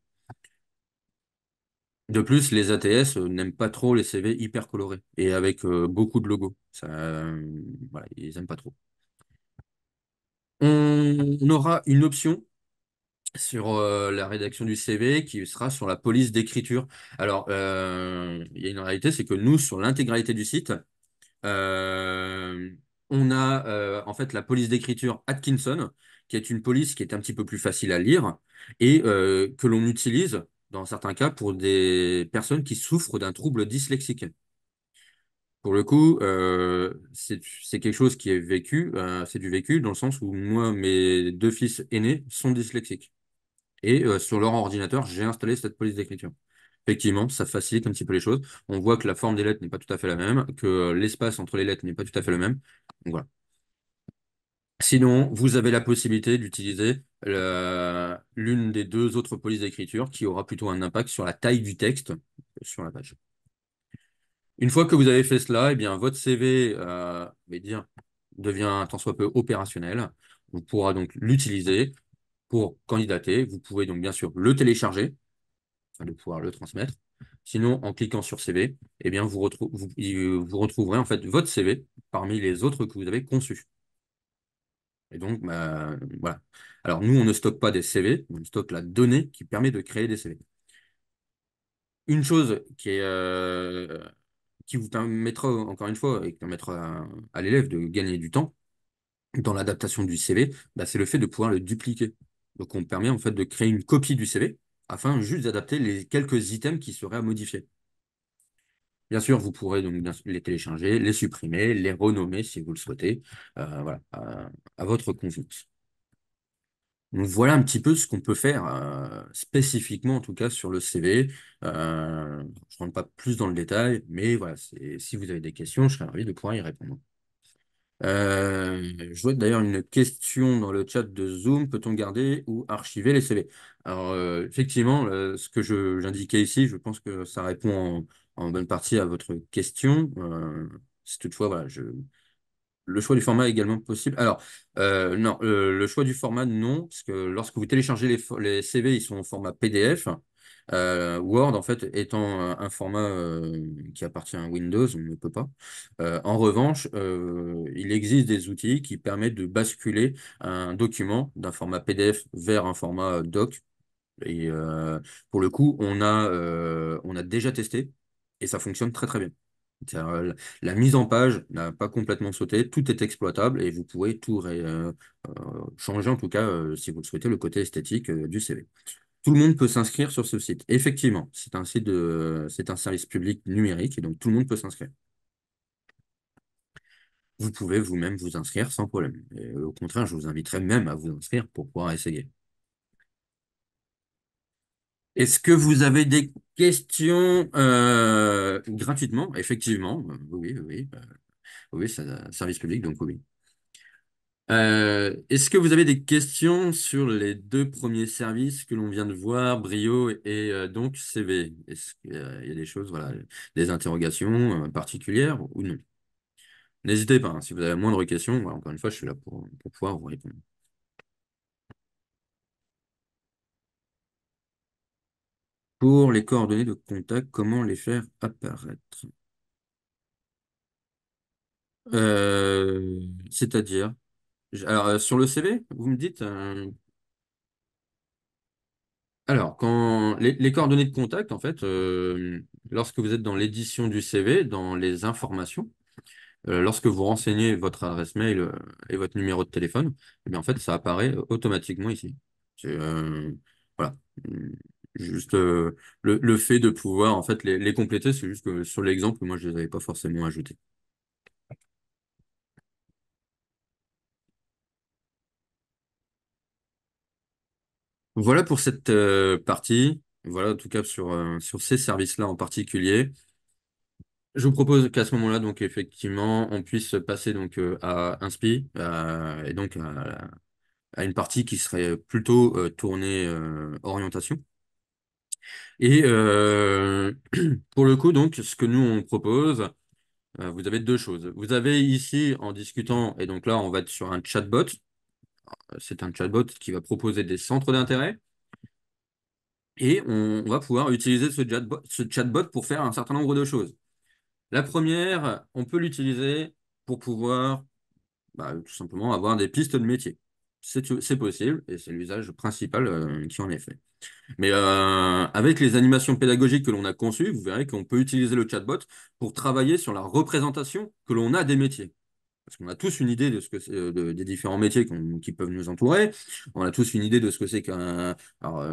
De plus, les ATS n'aiment pas trop les CV hyper colorés et avec beaucoup de logos. Ça, voilà, ils n'aiment pas trop. On aura une option sur la rédaction du CV qui sera sur la police d'écriture. Alors, il y a une réalité, c'est que nous, sur l'intégralité du site, euh, on a en fait la police d'écriture Atkinson, qui est une police qui est un petit peu plus facile à lire et que l'on utilise dans certains cas pour des personnes qui souffrent d'un trouble dyslexique. Pour le coup, c'est quelque chose qui est vécu, c'est du vécu dans le sens où moi, mes deux fils aînés sont dyslexiques. Et sur leur ordinateur, j'ai installé cette police d'écriture. Effectivement, ça facilite un petit peu les choses. On voit que la forme des lettres n'est pas tout à fait la même, que l'espace entre les lettres n'est pas tout à fait le même. Donc voilà. Sinon, vous avez la possibilité d'utiliser l'une des deux autres polices d'écriture qui aura plutôt un impact sur la taille du texte sur la page. Une fois que vous avez fait cela, eh bien, votre CV je vais dire, devient un tant soit peu opérationnel. On pourra donc l'utiliser pour candidater. Vous pouvez donc bien sûr le télécharger afin de pouvoir le transmettre. Sinon, en cliquant sur CV, eh bien, vous retrouverez en fait votre CV parmi les autres que vous avez conçus. Et donc, bah, voilà. Alors, nous, on ne stocke pas des CV, on stocke la donnée qui permet de créer des CV. Une chose qui vous permettra, encore une fois, et qui permettra à l'élève de gagner du temps dans l'adaptation du CV, bah, c'est le fait de pouvoir le dupliquer. Donc, on permet en fait de créer une copie du CV afin juste d'adapter les quelques items qui seraient à modifier. Bien sûr, vous pourrez donc bien sûr les télécharger, les supprimer, les renommer si vous le souhaitez, voilà, à votre convenance. Donc voilà un petit peu ce qu'on peut faire spécifiquement en tout cas sur le CV. Je ne rentre pas plus dans le détail, mais voilà, si vous avez des questions, je serais ravi de pouvoir y répondre. Je vois d'ailleurs une question dans le chat de Zoom, peut-on garder ou archiver les CV? Alors effectivement, ce que j'indiquais ici, je pense que ça répond en bonne partie à votre question. Si toutefois, voilà, le choix du format est également possible. Alors, non, le choix du format, non, parce que lorsque vous téléchargez les CV, ils sont en format PDF. Word, en fait, étant un format qui appartient à Windows, on ne peut pas. En revanche, il existe des outils qui permettent de basculer un document d'un format PDF vers un format doc. Et pour le coup, on a déjà testé et ça fonctionne très très bien. C'est-à-dire, la mise en page n'a pas complètement sauté, tout est exploitable et vous pouvez tout changer, en tout cas, si vous le souhaitez, le côté esthétique du CV. Tout le monde peut s'inscrire sur ce site. Effectivement, c'est un service public numérique et donc tout le monde peut s'inscrire. Vous pouvez vous-même vous inscrire sans problème. Et, au contraire, je vous inviterai même à vous inscrire pour pouvoir essayer. Est-ce que vous avez des questions gratuitement? Effectivement, oui, oui, oui, c'est un service public, donc oui. Est-ce que vous avez des questions sur les deux premiers services que l'on vient de voir, Brio et donc CV? Est-ce qu'il y a des choses, voilà, des interrogations particulières ou non? N'hésitez pas, hein, si vous avez la moindre question, voilà, encore une fois, je suis là pour pouvoir vous répondre. Pour les coordonnées de contact, comment les faire apparaître? C'est-à-dire, alors sur le CV, vous me dites, alors quand les coordonnées de contact, en fait, lorsque vous êtes dans l'édition du CV, dans les informations, lorsque vous renseignez votre adresse mail et votre numéro de téléphone, eh bien, en fait, ça apparaît automatiquement ici. C'est, voilà. Hum, Juste le fait de pouvoir en fait les compléter, c'est juste que sur l'exemple, moi, je ne les avais pas forcément ajoutés. Voilà pour cette partie. Voilà, en tout cas sur ces services-là en particulier. Je vous propose qu'à ce moment-là, donc effectivement, on puisse passer donc à Inspi et donc à une partie qui serait plutôt tournée orientation. Et pour le coup, donc, ce que nous on propose, vous avez deux choses. Vous avez ici en discutant, et donc là, on va être sur un chatbot. C'est un chatbot qui va proposer des centres d'intérêt. Et on va pouvoir utiliser ce chatbot pour faire un certain nombre de choses. La première, on peut l'utiliser pour pouvoir tout simplement avoir des pistes de métier. C'est possible et c'est l'usage principal qui en est fait. Mais avec les animations pédagogiques que l'on a conçues, vous verrez qu'on peut utiliser le chatbot pour travailler sur la représentation que l'on a des métiers. Parce qu'on a tous une idée de ce que c'est, des différents métiers qui peuvent nous entourer. On a tous une idée de ce que c'est qu'un. Alors,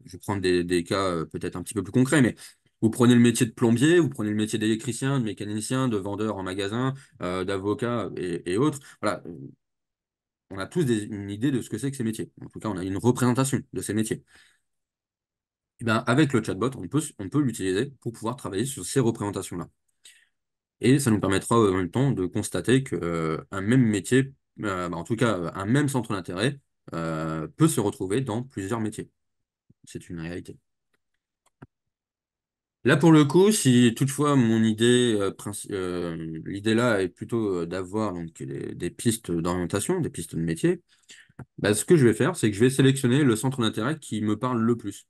je vais prendre des cas peut-être un petit peu plus concrets, mais vous prenez le métier de plombier, vous prenez le métier d'électricien, de mécanicien, de vendeur en magasin, d'avocat et autres. Voilà, on a tous une idée de ce que c'est que ces métiers. En tout cas, on a une représentation de ces métiers. Et ben, avec le chatbot, on peut l'utiliser pour pouvoir travailler sur ces représentations-là. Et ça nous permettra en même temps de constater qu'un même métier, en tout cas un même centre d'intérêt, peut se retrouver dans plusieurs métiers. C'est une réalité. Là, pour le coup, si toutefois mon idée, l'idée là est plutôt d'avoir donc des pistes d'orientation, des pistes de métier, ce que je vais faire, c'est que je vais sélectionner le centre d'intérêt qui me parle le plus.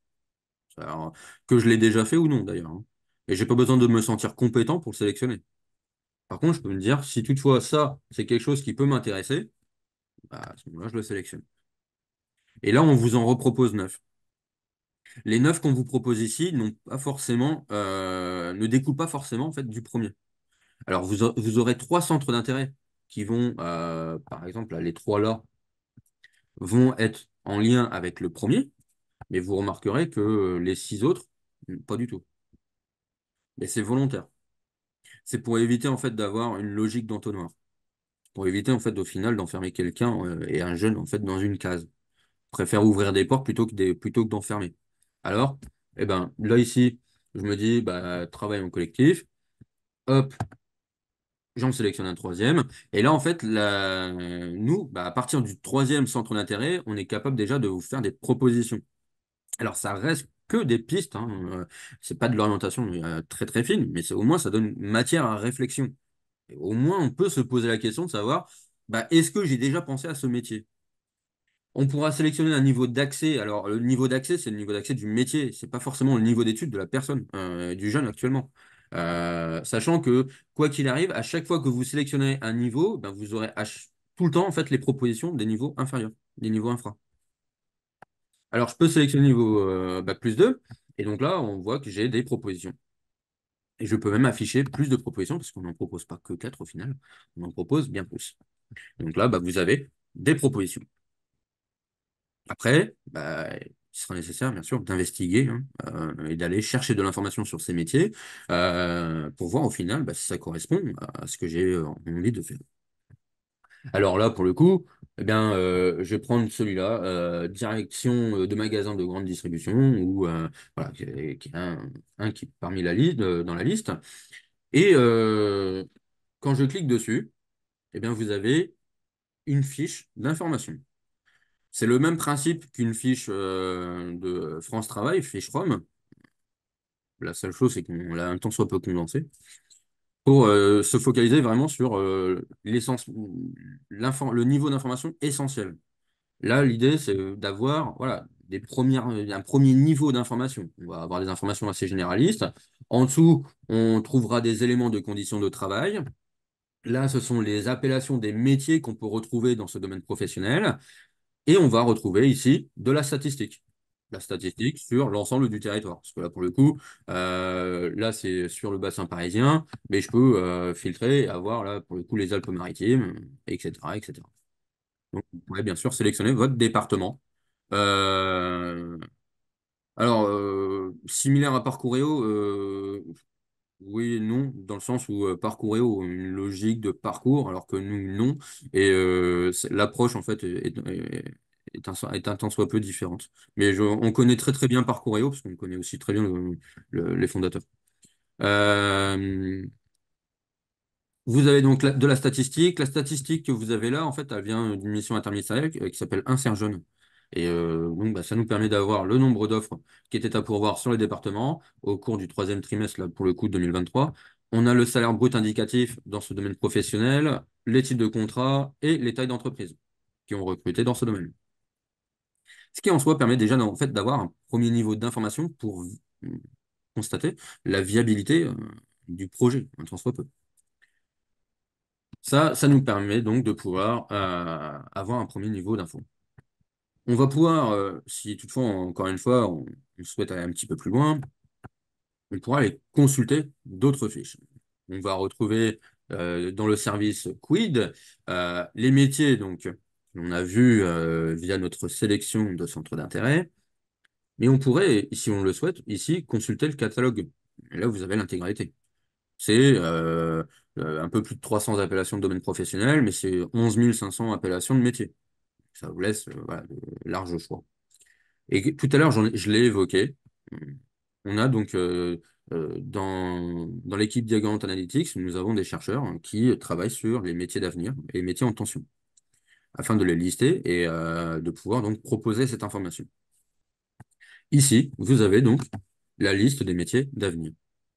Alors, que je l'ai déjà fait ou non d'ailleurs, hein. Et j'ai pas besoin de me sentir compétent pour le sélectionner. Par contre, je peux me dire, si toutefois ça, c'est quelque chose qui peut m'intéresser, à ce moment-là, je le sélectionne. Et là, on vous en repropose 9. Les 9 qu'on vous propose ici n'ont pas forcément, ne découlent pas forcément en fait, du premier. Alors, vous aurez trois centres d'intérêt qui vont, par exemple, là, les trois là, vont être en lien avec le premier, mais vous remarquerez que les six autres, pas du tout. Mais c'est volontaire. C'est pour éviter en fait d'avoir une logique d'entonnoir. Pour éviter en fait au final d'enfermer quelqu'un et un jeune en fait dans une case. Préfère ouvrir des portes plutôt que d'enfermer. Alors, eh ben, là, ici, je me dis, travail en collectif. Hop, j'en sélectionne un troisième. Et là, en fait, nous, à partir du troisième centre d'intérêt, on est capable déjà de vous faire des propositions. Alors, ça reste que des pistes, hein. C'est pas de l'orientation très très fine, mais au moins, ça donne matière à réflexion. Et au moins, on peut se poser la question de savoir, est-ce que j'ai déjà pensé à ce métier? On pourra sélectionner un niveau d'accès. Alors, le niveau d'accès, c'est le niveau d'accès du métier. C'est pas forcément le niveau d'études de la personne, du jeune actuellement. Sachant que, quoi qu'il arrive, à chaque fois que vous sélectionnez un niveau, vous aurez tout le temps en fait, les propositions des niveaux inférieurs, des niveaux infra. Alors, je peux sélectionner niveau Bac plus 2. Et donc là, on voit que j'ai des propositions. Et je peux même afficher plus de propositions, parce qu'on n'en propose pas que 4 au final. On en propose bien plus. Donc là, vous avez des propositions. Après, il sera nécessaire, bien sûr, d'investiguer hein, et d'aller chercher de l'information sur ces métiers pour voir au final si ça correspond à ce que j'ai envie de faire. Alors là, pour le coup, eh bien, je vais prendre celui-là, direction de magasin de grande distribution, ou voilà, qui est un qui est parmi la liste, dans la liste. Et quand je clique dessus, eh bien, vous avez une fiche d'information. C'est le même principe qu'une fiche de France Travail, fiche Rome. La seule chose, c'est qu'on l'a un tant soit peu condensé pour se focaliser vraiment sur l'essence, le niveau d'information essentiel. Là, l'idée, c'est d'avoir voilà, un premier niveau d'information. On va avoir des informations assez généralistes. En dessous, on trouvera des éléments de conditions de travail. Là, ce sont les appellations des métiers qu'on peut retrouver dans ce domaine professionnel. Et on va retrouver ici de la statistique. La statistique sur l'ensemble du territoire. Parce que là, pour le coup, là, c'est sur le bassin parisien, mais je peux filtrer et avoir, là, pour le coup, les Alpes-Maritimes, etc., etc. Donc, vous pourrez bien sûr sélectionner votre département. Euh, alors, similaire à Parcouréo, oui et non, dans le sens où Parcouréo a une logique de parcours, alors que nous, non. Et l'approche, en fait, est un tant soit peu différente. Mais on connaît très très bien Parcouréo, parce qu'on connaît aussi très bien les fondateurs. Euh, Vous avez donc de la statistique. La statistique que vous avez là, en fait, elle vient d'une mission interministérielle qui s'appelle Insert Jeune. Et donc, bah, ça nous permet d'avoir le nombre d'offres qui étaient à pourvoir sur les départements au cours du troisième trimestre, là, pour le coup, 2023. On a le salaire brut indicatif dans ce domaine professionnel, les types de contrats et les tailles d'entreprise qui ont recruté dans ce domaine. Ce qui en soi permet déjà en fait, d'avoir un premier niveau d'information pour constater la viabilité du projet, un tant soit peu. Ça nous permet donc de pouvoir avoir un premier niveau d'info. On va pouvoir, si toutefois, encore une fois, on souhaite aller un petit peu plus loin, on pourra aller consulter d'autres fiches. On va retrouver dans le service Quid les métiers donc qu'on a vu via notre sélection de centres d'intérêt, mais on pourrait, si on le souhaite, ici consulter le catalogue. Et là, vous avez l'intégralité. C'est un peu plus de 300 appellations de domaine professionnel, mais c'est 11 500 appellations de métier. Ça vous laisse voilà, de large choix. Et tout à l'heure, je l'ai évoqué. On a donc dans l'équipe Diagonal Analytics, nous avons des chercheurs qui travaillent sur les métiers d'avenir et les métiers en tension, afin de les lister et de pouvoir donc proposer cette information. Ici, vous avez donc la liste des métiers d'avenir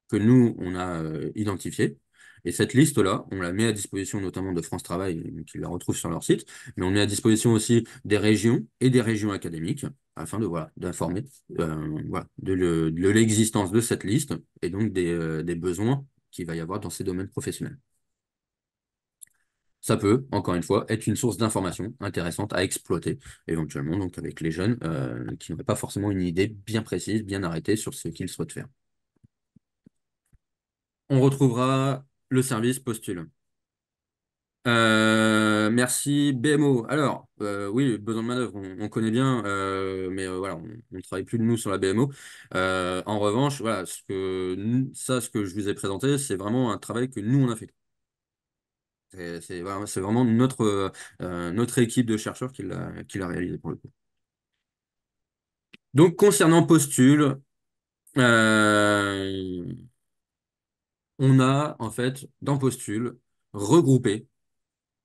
que nous, on a identifiés. Et cette liste-là, on la met à disposition notamment de France Travail, qui la retrouve sur leur site, mais on met à disposition aussi des régions et des régions académiques afin de voilà, d'informer voilà, de l'existence de cette liste et donc des besoins qu'il va y avoir dans ces domaines professionnels. Ça peut, encore une fois, être une source d'information intéressante à exploiter, éventuellement donc avec les jeunes qui n'auraient pas forcément une idée bien précise, bien arrêtée sur ce qu'ils souhaitent faire. On retrouvera le service postule. Merci BMO. Alors, oui, besoin de manœuvre, on connaît bien, mais voilà, on ne travaille plus de nous sur la BMO. En revanche, voilà, ce que je vous ai présenté, c'est vraiment un travail que nous, on a fait. C'est vraiment notre équipe de chercheurs qui l'a réalisé pour le coup. Donc, concernant Postule, euh, on a en fait dans Postule regroupé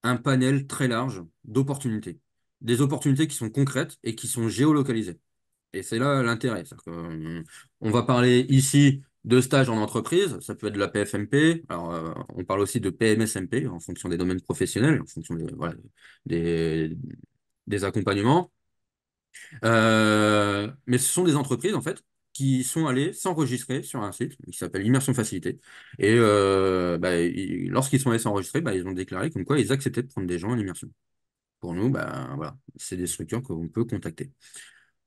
un panel très large d'opportunités. Des opportunités qui sont concrètes et qui sont géolocalisées. Et c'est là l'intérêt. On va parler ici de stages en entreprise, ça peut être de la PFMP, alors, on parle aussi de PMSMP en fonction des domaines professionnels, en fonction voilà, des, des accompagnements. Mais ce sont des entreprises, en fait, qui sont allées s'enregistrer sur un site qui s'appelle Immersion Facilité. Et bah, lorsqu'ils sont allés s'enregistrer, bah, ils ont déclaré comme quoi ils acceptaient de prendre des gens en immersion. Pour nous, bah, voilà, c'est des structures qu'on peut contacter.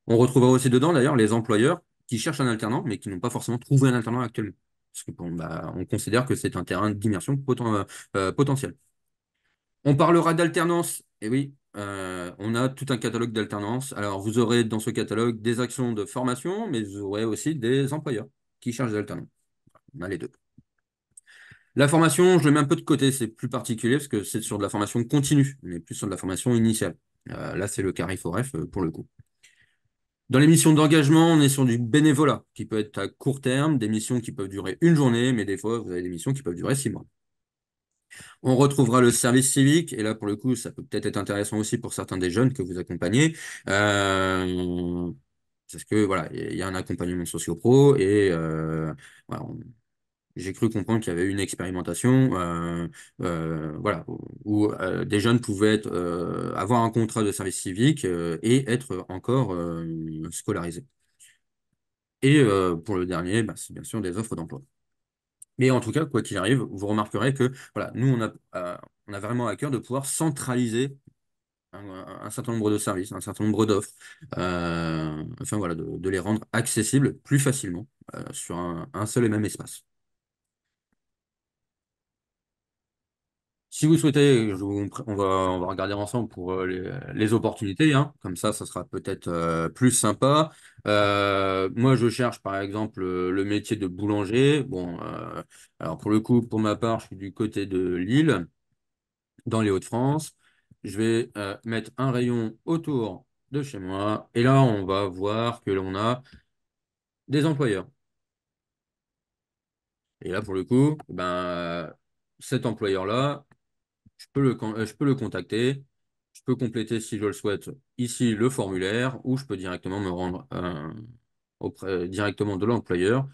On retrouvera aussi dedans, d'ailleurs, les employeurs qui cherchent un alternant, mais qui n'ont pas forcément trouvé un alternant actuellement. Parce que bon, bah, on considère que c'est un terrain d'immersion potentiel. On parlera d'alternance. Et oui, on a tout un catalogue d'alternance. Alors, vous aurez dans ce catalogue des actions de formation, mais vous aurez aussi des employeurs qui cherchent des alternants. On a les deux. La formation, je le mets un peu de côté, c'est plus particulier parce que c'est sur de la formation continue, on est plus sur de la formation initiale. Là, c'est le Carif Foref pour le coup. Dans les missions d'engagement, on est sur du bénévolat, qui peut être à court terme, des missions qui peuvent durer une journée, mais des fois, vous avez des missions qui peuvent durer 6 mois. On retrouvera le service civique, et là, pour le coup, ça peut peut-être être intéressant aussi pour certains des jeunes que vous accompagnez. Parce que voilà, il y a un accompagnement socio-pro et voilà, j'ai cru comprendre qu'il y avait eu une expérimentation voilà, où des jeunes pouvaient avoir un contrat de service civique et être encore scolarisés. Et pour le dernier, bah, c'est bien sûr des offres d'emploi. Mais en tout cas, quoi qu'il arrive, vous remarquerez que voilà, nous, on a vraiment à cœur de pouvoir centraliser un certain nombre de services, un certain nombre d'offres, enfin voilà, de les rendre accessibles plus facilement sur un seul et même espace. Si vous souhaitez, on va regarder ensemble pour les opportunités, hein. Comme ça sera peut-être plus sympa. Moi, je cherche par exemple le métier de boulanger. Bon, alors pour le coup, pour ma part, je suis du côté de Lille, dans les Hauts-de-France. Je vais mettre un rayon autour de chez moi. Et là, on va voir que l'on a des employeurs. Et là, pour le coup, cet employeur-là, je peux le contacter. Je peux compléter, si je le souhaite, ici le formulaire ou je peux directement me rendre directement de l'employeur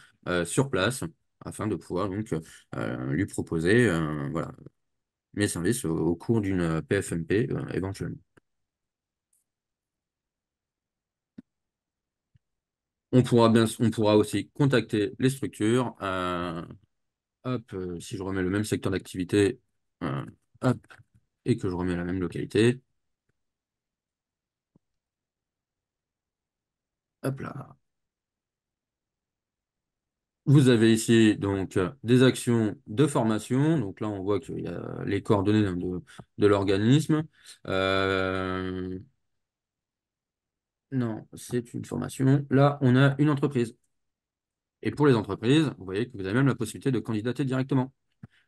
sur place afin de pouvoir donc lui proposer voilà, mes services au cours d'une PFMP éventuellement. On pourra aussi contacter les structures. Hop, si je remets le même secteur d'activité, euh, hop, et que je remets la même localité, hop là. Vous avez ici donc des actions de formation. Donc là, on voit qu'il y a les coordonnées hein, de l'organisme. Euh, non, c'est une formation. Là, on a une entreprise. Et pour les entreprises, vous voyez que vous avez même la possibilité de candidater directement.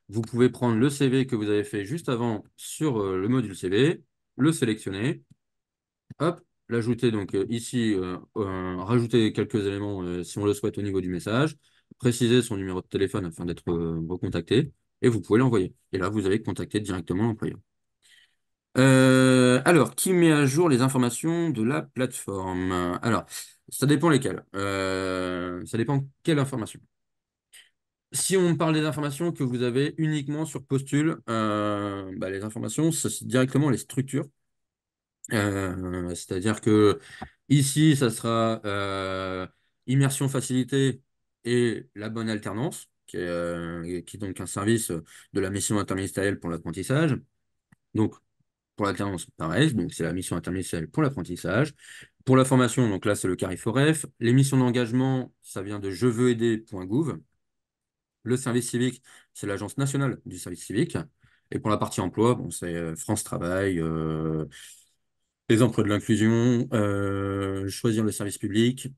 Vous pouvez prendre le CV que vous avez fait juste avant sur le module CV, le sélectionner, hop, l'ajouter donc ici, rajouter quelques éléments si on le souhaite au niveau du message, préciser son numéro de téléphone afin d'être recontacté, et vous pouvez l'envoyer. Et là, vous avez contacté directement l'employeur. Alors, qui met à jour les informations de la plateforme? Alors, ça dépend lesquelles. Ça dépend quelle information. Si on parle des informations que vous avez uniquement sur Postule, les informations, c'est directement les structures. C'est-à-dire que ici, ça sera immersion facilitée et la bonne alternance, qui est donc un service de la mission interministérielle pour l'apprentissage. Donc, pour l'alternance, pareil, donc c'est la mission interministérielle pour l'apprentissage. Pour la formation, donc là, c'est le Cariforef. Les missions d'engagement, ça vient de jeveuxaider.gouv. Le service civique, c'est l'Agence nationale du service civique. Et pour la partie emploi, bon, c'est France Travail, les emplois de l'inclusion, choisir le service public.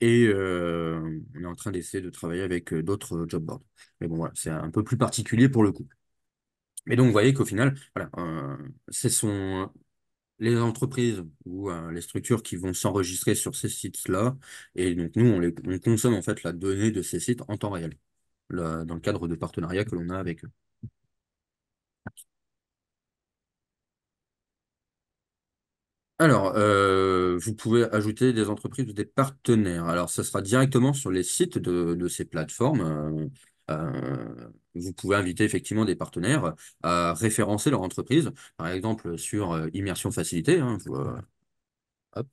Et on est en train d'essayer de travailler avec d'autres job boards. Mais bon, voilà, c'est un peu plus particulier pour le coup. Mais donc, vous voyez qu'au final, voilà, ce sont les entreprises ou les structures qui vont s'enregistrer sur ces sites-là. Et donc, nous, on consomme en fait la donnée de ces sites en temps réel, dans le cadre de partenariats que l'on a avec eux. Alors, vous pouvez ajouter des entreprises ou des partenaires. Alors, ça sera directement sur les sites de ces plateformes. Vous pouvez inviter effectivement des partenaires à référencer leur entreprise. Par exemple, sur Immersion Facilité, hein, hop,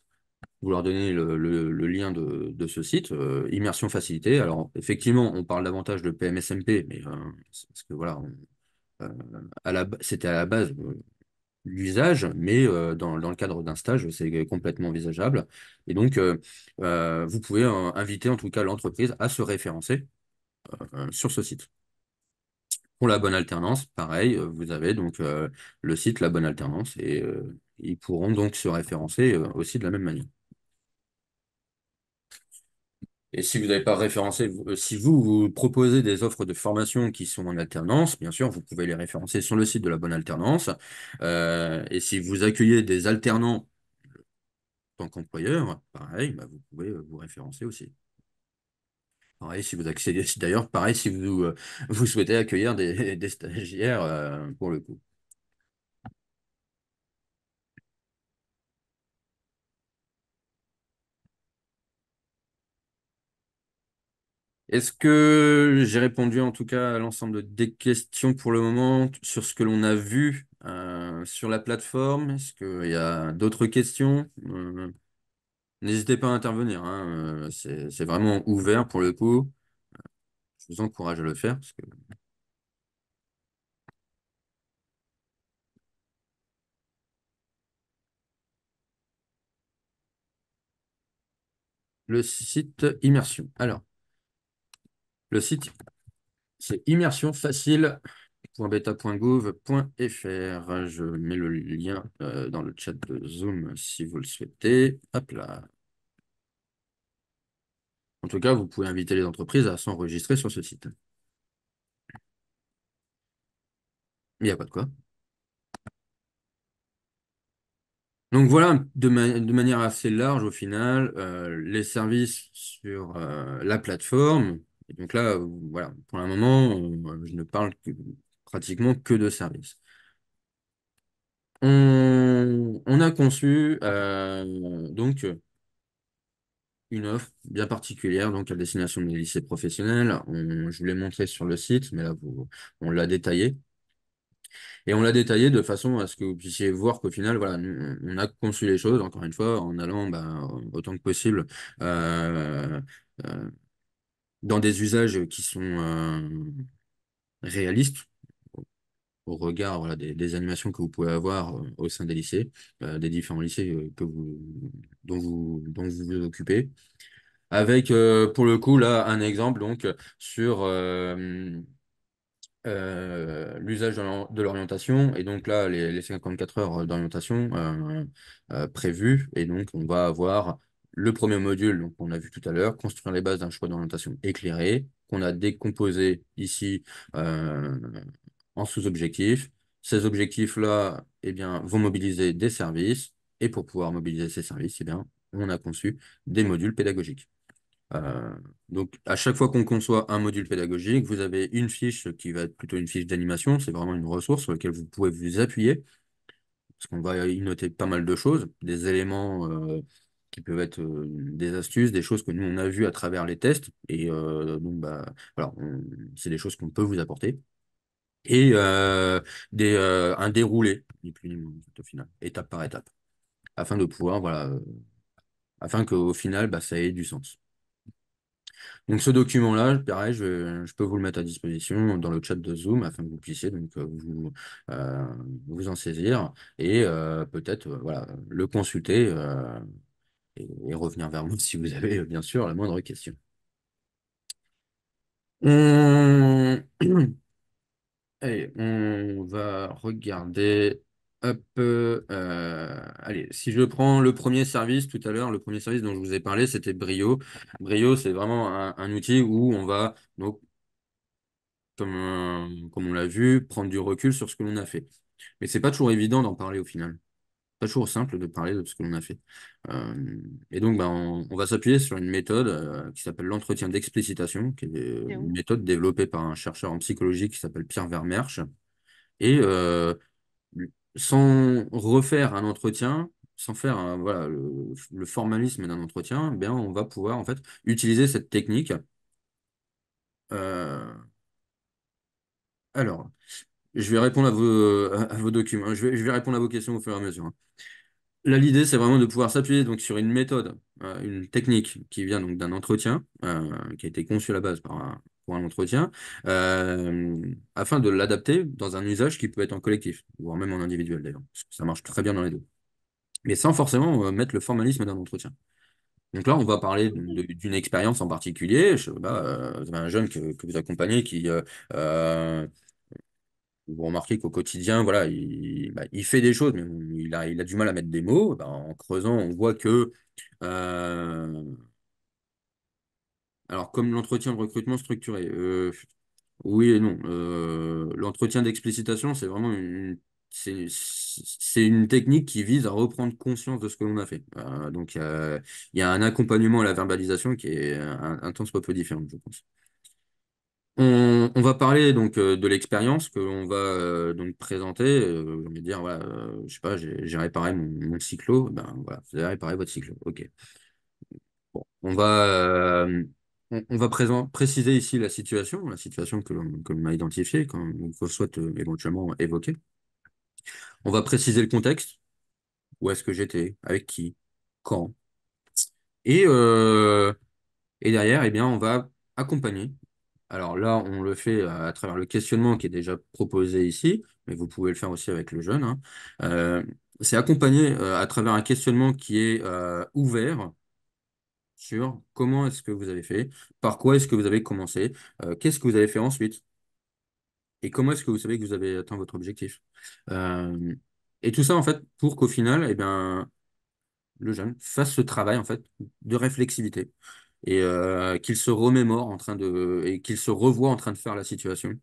vous leur donnez le lien de ce site, Immersion Facilité. Alors, effectivement, on parle davantage de PMSMP, mais c'est parce que voilà, euh, c'était à la base. L'usage, mais dans le cadre d'un stage, c'est complètement envisageable. Et donc, vous pouvez inviter en tout cas l'entreprise à se référencer sur ce site. Pour la bonne alternance, pareil, vous avez donc le site La Bonne Alternance et ils pourront donc se référencer aussi de la même manière. Et si vous n'avez pas référencé, si vous proposez des offres de formation qui sont en alternance, bien sûr, vous pouvez les référencer sur le site de La Bonne Alternance. Et si vous accueillez des alternants tant qu'employeur, pareil, vous pouvez vous référencer aussi. Pareil, si vous accédez, d'ailleurs, pareil, si vous, vous souhaitez accueillir des stagiaires pour le coup. Est-ce que j'ai répondu en tout cas à l'ensemble des questions pour le moment sur ce que l'on a vu sur la plateforme? Est-ce qu'il y a d'autres questions? N'hésitez pas à intervenir, hein, c'est vraiment ouvert pour le coup. Je vous encourage à le faire parce que le site Immersion. Alors, le site, c'est immersionfacile.beta.gouv.fr. Je mets le lien dans le chat de Zoom si vous le souhaitez. Hop là. En tout cas, vous pouvez inviter les entreprises à s'enregistrer sur ce site. Il n'y a pas de quoi. Donc voilà, de manière assez large au final, les services sur la plateforme. Et donc là, voilà, pour le moment, je ne parle pratiquement que de services. On a conçu donc une offre bien particulière donc à destination des lycées professionnels. Je vous l'ai montré sur le site, mais là, on l'a détaillé. Et on l'a détaillé de façon à ce que vous puissiez voir qu'au final, voilà, on a conçu les choses, encore une fois, en allant autant que possible euh, euh, dans des usages qui sont réalistes au regard voilà, des animations que vous pouvez avoir au sein des lycées, des différents lycées dont vous vous occupez. Avec, pour le coup, là, un exemple donc sur l'usage de l'orientation et donc là les 54 heures d'orientation prévues et donc on va avoir le premier module donc on a vu tout à l'heure construire les bases d'un choix d'orientation éclairé qu'on a décomposé ici euh, en sous-objectifs. Ces objectifs-là eh bien vont mobiliser des services et pour pouvoir mobiliser ces services eh bien on a conçu des modules pédagogiques. euh, donc, à chaque fois qu'on conçoit un module pédagogique, vous avez une fiche qui va être plutôt une fiche d'animation. C'est vraiment une ressource sur laquelle vous pouvez vous appuyer, parce qu'on va y noter pas mal de choses, des éléments qui peuvent être des astuces, des choses que nous, on a vues à travers les tests. Et donc, voilà, c'est des choses qu'on peut vous apporter. Et un déroulé, ni plus ni moins, en fait, au final, étape par étape, afin de pouvoir, voilà, afin qu'au final, ça ait du sens. Donc ce document-là, pareil, je peux vous le mettre à disposition dans le chat de Zoom afin que vous puissiez donc euh, vous en saisir et peut-être voilà, le consulter et revenir vers moi si vous avez bien sûr la moindre question. On... Allez, on va regarder. Hop, allez, si je prends le premier service tout à l'heure, le premier service dont je vous ai parlé, c'était Brio. Brio, c'est vraiment un outil où on va donc comme on l'a vu, prendre du recul sur ce que l'on a fait. Mais c'est pas toujours évident d'en parler au final. Pas toujours simple de parler de ce que l'on a fait. Et donc, on va s'appuyer sur une méthode qui s'appelle l'entretien d'explicitation, qui est C'est une où? méthode développée par un chercheur en psychologie qui s'appelle Pierre Vermersch. Et sans refaire un entretien, sans faire voilà, le formalisme d'un entretien, bien, on va pouvoir en fait utiliser cette technique. Euh, alors, je vais répondre à vos documents. Je vais répondre à vos questions au fur et à mesure, hein. Là, l'idée, c'est vraiment de pouvoir s'appuyer donc sur une méthode, une technique qui vient donc d'un entretien, qui a été conçu à la base pour un entretien, afin de l'adapter dans un usage qui peut être en collectif, voire même en individuel d'ailleurs, parce que ça marche très bien dans les deux. Mais sans forcément mettre le formalisme d'un entretien. Donc là, on va parler d'une expérience en particulier. Vous avez un jeune que vous accompagnez qui euh, vous remarquez qu'au quotidien, voilà, il fait des choses, mais il a du mal à mettre des mots. En creusant, on voit que, euh, alors comme l'entretien de recrutement structuré, oui et non. L'entretien d'explicitation, c'est une technique qui vise à reprendre conscience de ce que l'on a fait. Donc, il y a un accompagnement à la verbalisation qui est un tant soit peu différent, je pense. On va parler donc de l'expérience que l'on va donc présenter. On va dire, voilà, je sais pas, j'ai réparé mon cyclo. Ben voilà, vous avez réparé votre cyclo. Ok. Bon, on va préciser ici la situation que l'on a identifiée, qu'on souhaite éventuellement évoquer. On va préciser le contexte. Où est-ce que j'étais? Avec qui? Quand? Et, euh, et derrière, eh bien, on va accompagner. Alors là, on le fait à travers le questionnement qui est déjà proposé ici, mais vous pouvez le faire aussi avec le jeune, hein. Euh, c'est accompagné à travers un questionnement qui est ouvert sur comment est-ce que vous avez fait, par quoi est-ce que vous avez commencé, qu'est-ce que vous avez fait ensuite, et comment est-ce que vous savez que vous avez atteint votre objectif. Euh, et tout ça, en fait, pour qu'au final, eh bien, le jeune fasse ce travail, en fait, de réflexivité, et qu'il se remémore et qu'il se revoit en train de faire la situation.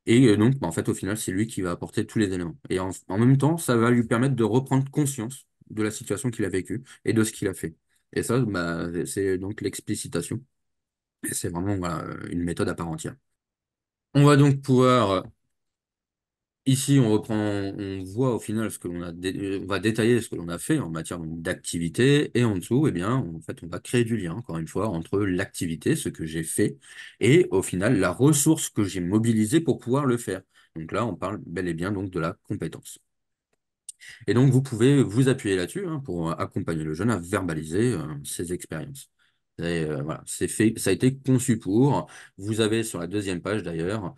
Et donc, en fait, au final, c'est lui qui va apporter tous les éléments. Et en même temps, ça va lui permettre de reprendre conscience de la situation qu'il a vécue et de ce qu'il a fait. Et ça, bah, c'est donc l'explicitation. Et c'est vraiment voilà, une méthode à part entière. On va donc pouvoir, ici, on reprend, on voit au final ce que l'on a, on va détailler ce que l'on a fait en matière donc, d'activité, et en dessous, eh bien, en fait, on va créer du lien, encore une fois, entre l'activité, ce que j'ai fait, et au final, la ressource que j'ai mobilisée pour pouvoir le faire. Donc là, on parle bel et bien donc de la compétence. Et donc, vous pouvez vous appuyer là-dessus hein, pour accompagner le jeune à verbaliser ses expériences. Et, voilà, c'est fait, ça a été conçu pour. Vous avez sur la deuxième page d'ailleurs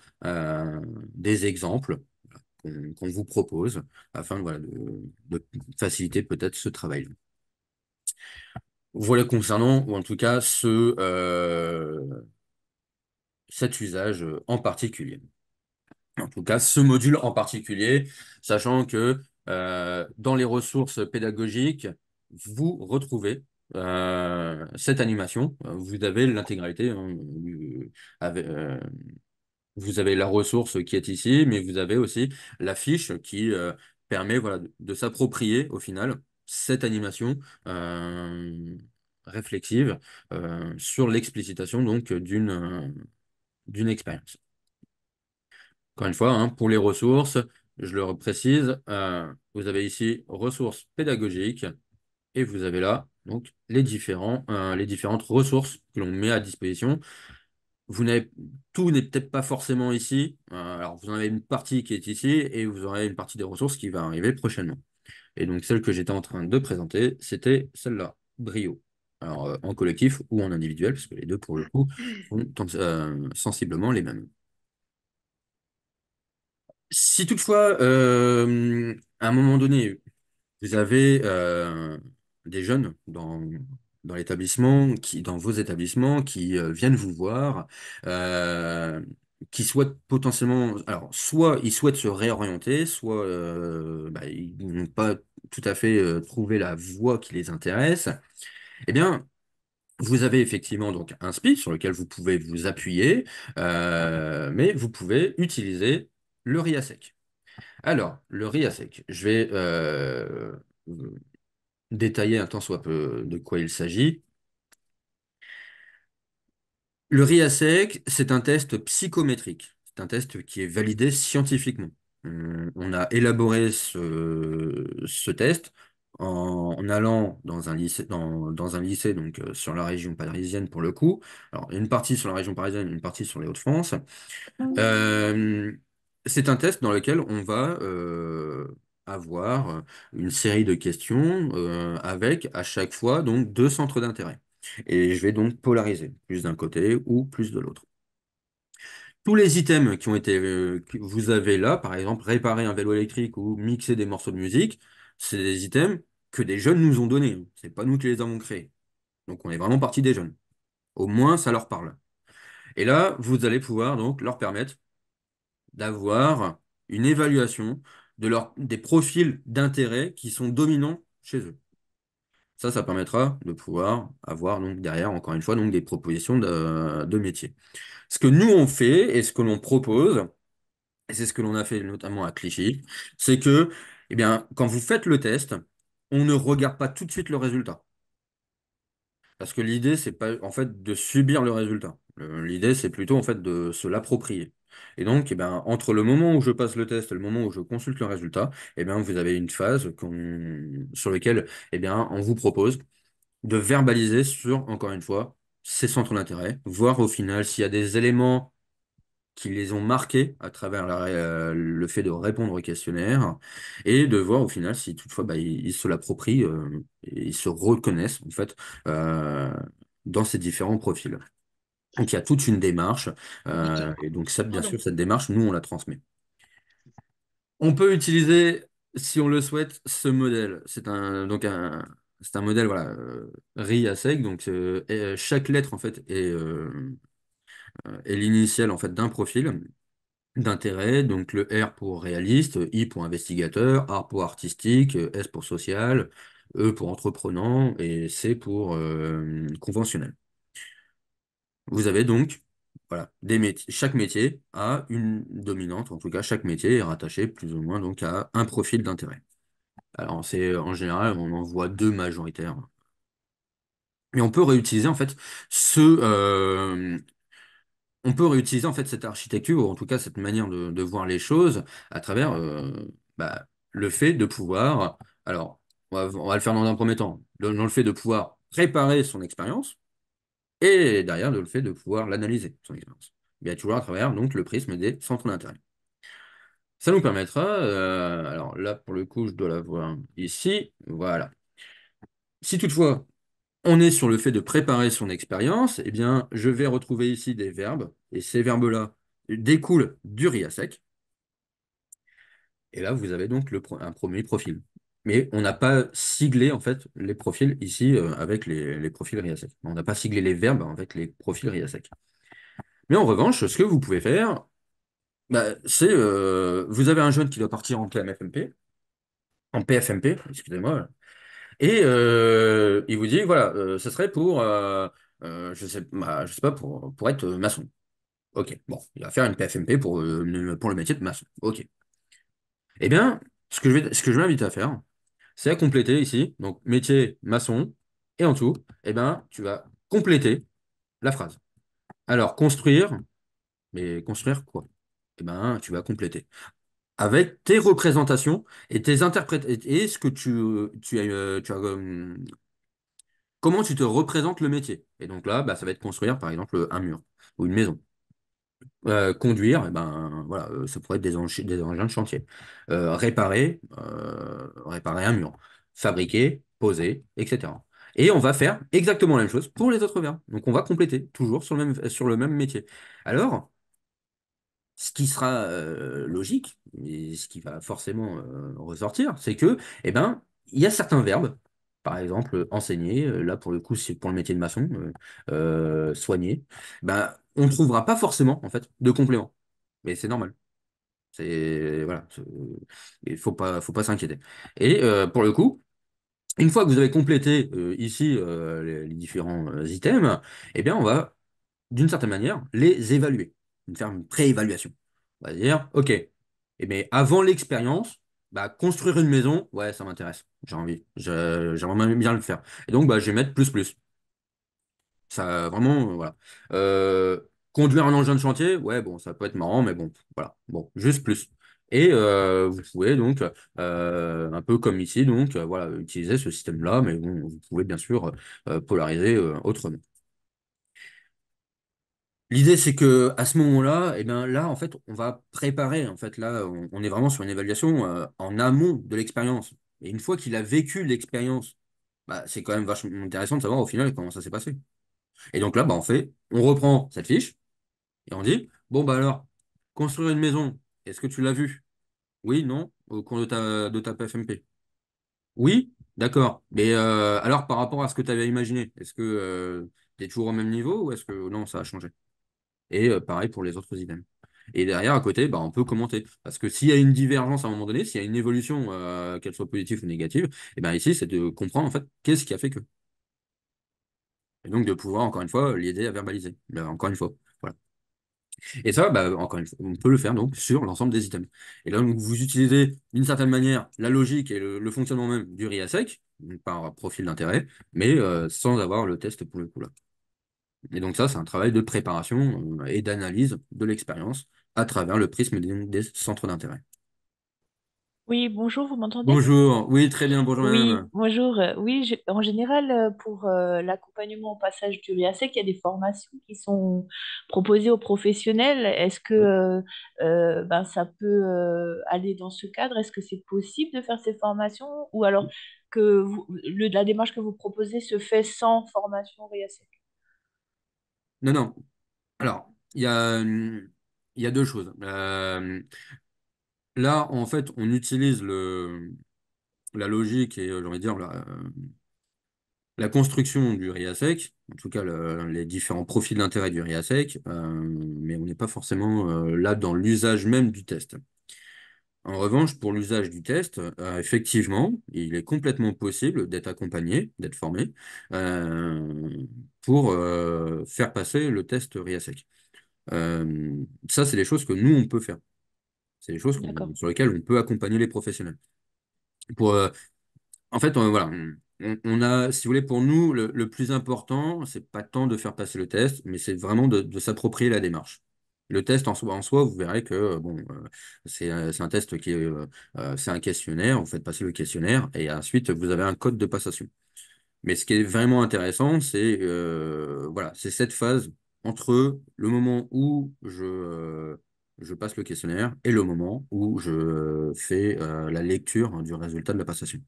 des exemples qu'on vous propose afin voilà, de faciliter peut-être ce travail. Voilà concernant, ou en tout cas, cet usage en particulier. En tout cas, ce module en particulier, sachant que dans les ressources pédagogiques, vous retrouvez cette animation. Vous avez l'intégralité. Hein, avec, vous avez la ressource qui est ici, mais vous avez aussi la fiche qui permet voilà, de s'approprier au final cette animation réflexive sur l'explicitation donc d'une expérience. Encore une fois, hein, pour les ressources, je le reprécise, vous avez ici ressources pédagogiques et vous avez là donc les différentes ressources que l'on met à disposition. Vous n'avez, tout n'est peut-être pas forcément ici. Alors, vous en avez une partie qui est ici et vous aurez une partie des ressources qui va arriver prochainement. Et donc, celle que j'étais en train de présenter, c'était celle-là, Brio. Alors, en collectif ou en individuel, parce que les deux, pour le coup, sont sensiblement les mêmes. Si toutefois, à un moment donné, vous avez des jeunes dans l'établissement, dans vos établissements, qui viennent vous voir, euh, qui souhaitent potentiellement, alors soit ils souhaitent se réorienter, soit bah, ils n'ont pas tout à fait trouvé la voie qui les intéresse. Eh bien, vous avez effectivement donc un SPI sur lequel vous pouvez vous appuyer, mais vous pouvez utiliser le RIASEC. Alors, le riz à sec, je vais détailler un tant soit peu de quoi il s'agit. Le riz à sec, c'est un test psychométrique. C'est un test qui est validé scientifiquement. On a élaboré ce test en allant dans un lycée, dans un lycée donc, sur la région parisienne pour le coup. Alors, une partie sur la région parisienne, une partie sur les Hauts-de-France. Euh, c'est un test dans lequel on va avoir une série de questions avec à chaque fois donc deux centres d'intérêt. Et je vais donc polariser, plus d'un côté ou plus de l'autre. Tous les items qui ont été, que vous avez là, par exemple, réparer un vélo électrique ou mixer des morceaux de musique, c'est des items que des jeunes nous ont donnés. C'est pas nous qui les avons créés. Donc on est vraiment parti des jeunes. Au moins, ça leur parle. Et là, vous allez pouvoir donc leur permettre d'avoir une évaluation des profils d'intérêt qui sont dominants chez eux. Ça permettra de pouvoir avoir donc derrière, encore une fois, donc des propositions de métiers. Ce que nous on fait et ce que l'on propose, et c'est ce que l'on a fait notamment à Clichy, c'est que, eh bien, quand vous faites le test, on ne regarde pas tout de suite le résultat. Parce que l'idée, c'est pas en fait de subir le résultat. L'idée, c'est plutôt en fait de se l'approprier. Et donc, eh ben, entre le moment où je passe le test et le moment où je consulte le résultat, eh bien, vous avez une phase sur laquelle eh bien, on vous propose de verbaliser sur, encore une fois, ces centres d'intérêt, voir au final s'il y a des éléments qui les ont marqués à travers le fait de répondre au questionnaire et de voir au final si toutefois bah, ils se l'approprient et ils se reconnaissent en fait euh, dans ces différents profils. Donc il y a toute une démarche et donc ça, bien sûr, cette démarche, nous, on la transmet. On peut utiliser, si on le souhaite, ce modèle. C'est un modèle voilà, RI à sec, donc chaque lettre en fait est l'initiale en fait d'un profil d'intérêt, donc le R pour réaliste, I pour investigateur, A pour artistique, S pour social, E pour entreprenant et C pour conventionnel. Vous avez donc voilà, des métiers. Chaque métier a une dominante, en tout cas chaque métier est rattaché plus ou moins donc à un profil d'intérêt. Alors, en général, on en voit deux majoritaires. Mais on peut réutiliser en fait ce, on peut réutiliser en fait cette architecture, ou en tout cas cette manière de voir les choses, à travers bah, le fait de pouvoir. Alors, on va le faire dans un premier temps, dans le fait de pouvoir préparer son expérience, et derrière, le fait de pouvoir l'analyser, son expérience. Bien toujours à travers donc le prisme des centres d'intérêt. Ça nous permettra, alors là pour le coup, je dois l'avoir ici, voilà. Si toutefois on est sur le fait de préparer son expérience, eh bien, je vais retrouver ici des verbes, et ces verbes-là découlent du RIA sec. Et là, vous avez donc un premier profil. Mais on n'a pas siglé en fait les profils ici avec les profils RIA sec. On n'a pas siglé les verbes avec les profils RIA sec. Mais en revanche, ce que vous pouvez faire, bah, c'est vous avez un jeune qui doit partir en PMFMP, en PFMP, excusez-moi, et il vous dit voilà, ce serait pour je sais pas pour être maçon. Ok, bon, il va faire une PFMP pour le métier de maçon. Ok. Eh bien, ce que je m'invite à faire, c'est à compléter ici, donc métier maçon, et en dessous, eh bien, tu vas compléter la phrase. Alors, construire, mais construire quoi? Eh bien, tu vas compléter avec tes représentations et tes interprétations et ce que comment tu te représentes le métier. Et donc là, bah, ça va être construire, par exemple, un mur ou une maison. Conduire, eh ben, voilà, ça pourrait être des engins de chantier. Réparer un mur. Fabriquer, poser, etc. Et on va faire exactement la même chose pour les autres verbes. Donc on va compléter, toujours sur le même métier. Alors, ce qui sera logique, et ce qui va forcément ressortir, c'est que, eh ben, il y a certains verbes, par exemple enseigner, là pour le coup c'est pour le métier de maçon, soigner, ben, on ne trouvera pas forcément en fait de complément. Mais c'est normal. C'est voilà, il faut pas s'inquiéter. Et pour le coup, une fois que vous avez complété ici les différents items, eh bien on va d'une certaine manière, les évaluer, faire une pré-évaluation. On va dire, OK, mais avant l'expérience, bah, construire une maison, ouais, ça m'intéresse. J'ai envie. J'aimerais même bien le faire. Et donc, bah, je vais mettre plus plus. Ça, vraiment, voilà. Euh, Conduire un engin de chantier, ouais, bon, ça peut être marrant, mais bon, voilà. Bon, juste plus. Et vous pouvez donc, un peu comme ici, donc, voilà, utiliser ce système-là, mais bon, vous pouvez bien sûr polariser autrement. L'idée, c'est que à ce moment-là, eh bien, là, en fait, on va préparer. En fait, là, on est vraiment sur une évaluation en amont de l'expérience. Et une fois qu'il a vécu l'expérience, bah, c'est quand même vachement intéressant de savoir au final comment ça s'est passé. Et donc là, bah, on reprend cette fiche et on dit, bon, bah alors, construire une maison, est-ce que tu l'as vu? Oui, non, au cours de ta PFMP. Oui, d'accord. Mais alors, par rapport à ce que tu avais imaginé, est-ce que tu es toujours au même niveau ou est-ce que non, ça a changé? Et pareil pour les autres items. Et derrière, à côté, bah, on peut commenter. Parce que s'il y a une divergence à un moment donné, s'il y a une évolution, qu'elle soit positive ou négative, et ben ici, c'est de comprendre en fait qu'est-ce qui a fait que. Et donc de pouvoir, encore une fois, l'aider à verbaliser. Encore une fois. Voilà. Et ça, bah, encore une fois, on peut le faire donc sur l'ensemble des items. Et là, donc, vous utilisez d'une certaine manière la logique et le fonctionnement même du RIASEC, donc par profil d'intérêt, mais sans avoir le test pour le coup là. Et donc ça, c'est un travail de préparation et d'analyse de l'expérience à travers le prisme des centres d'intérêt. Oui, bonjour, vous m'entendez? Bonjour, oui, très bien, bonjour Oui, madame. bonjour. Oui, en général, pour l'accompagnement au passage du RIASEC, il y a des formations qui sont proposées aux professionnels. Est-ce que Oui. ben, ça peut aller dans ce cadre? Est-ce que c'est possible de faire ces formations? Ou alors que la démarche que vous proposez se fait sans formation RIASEC? Non, non. Alors, il y a deux choses. Là, en fait, on utilise la logique et, j'ai envie de dire, la construction du RIASEC, en tout cas les différents profils d'intérêt du RIASEC, mais on n'est pas forcément là dans l'usage même du test. En revanche, pour l'usage du test, effectivement, il est complètement possible d'être accompagné, d'être formé, pour faire passer le test RIASEC. Ça, c'est des choses que nous, on peut faire. C'est des choses D'accord. sur lesquelles on peut accompagner les professionnels. Pour, en fait, voilà, on a, si vous voulez, pour nous, le plus important, c'est pas tant de faire passer le test, mais c'est vraiment de s'approprier la démarche. Le test en soi, vous verrez que bon, c'est un test qui est, c'est un questionnaire. Vous faites passer le questionnaire et ensuite vous avez un code de passation. Mais ce qui est vraiment intéressant, c'est voilà, c'est cette phase entre le moment où je passe le questionnaire et le moment où je fais la lecture du résultat de la passation.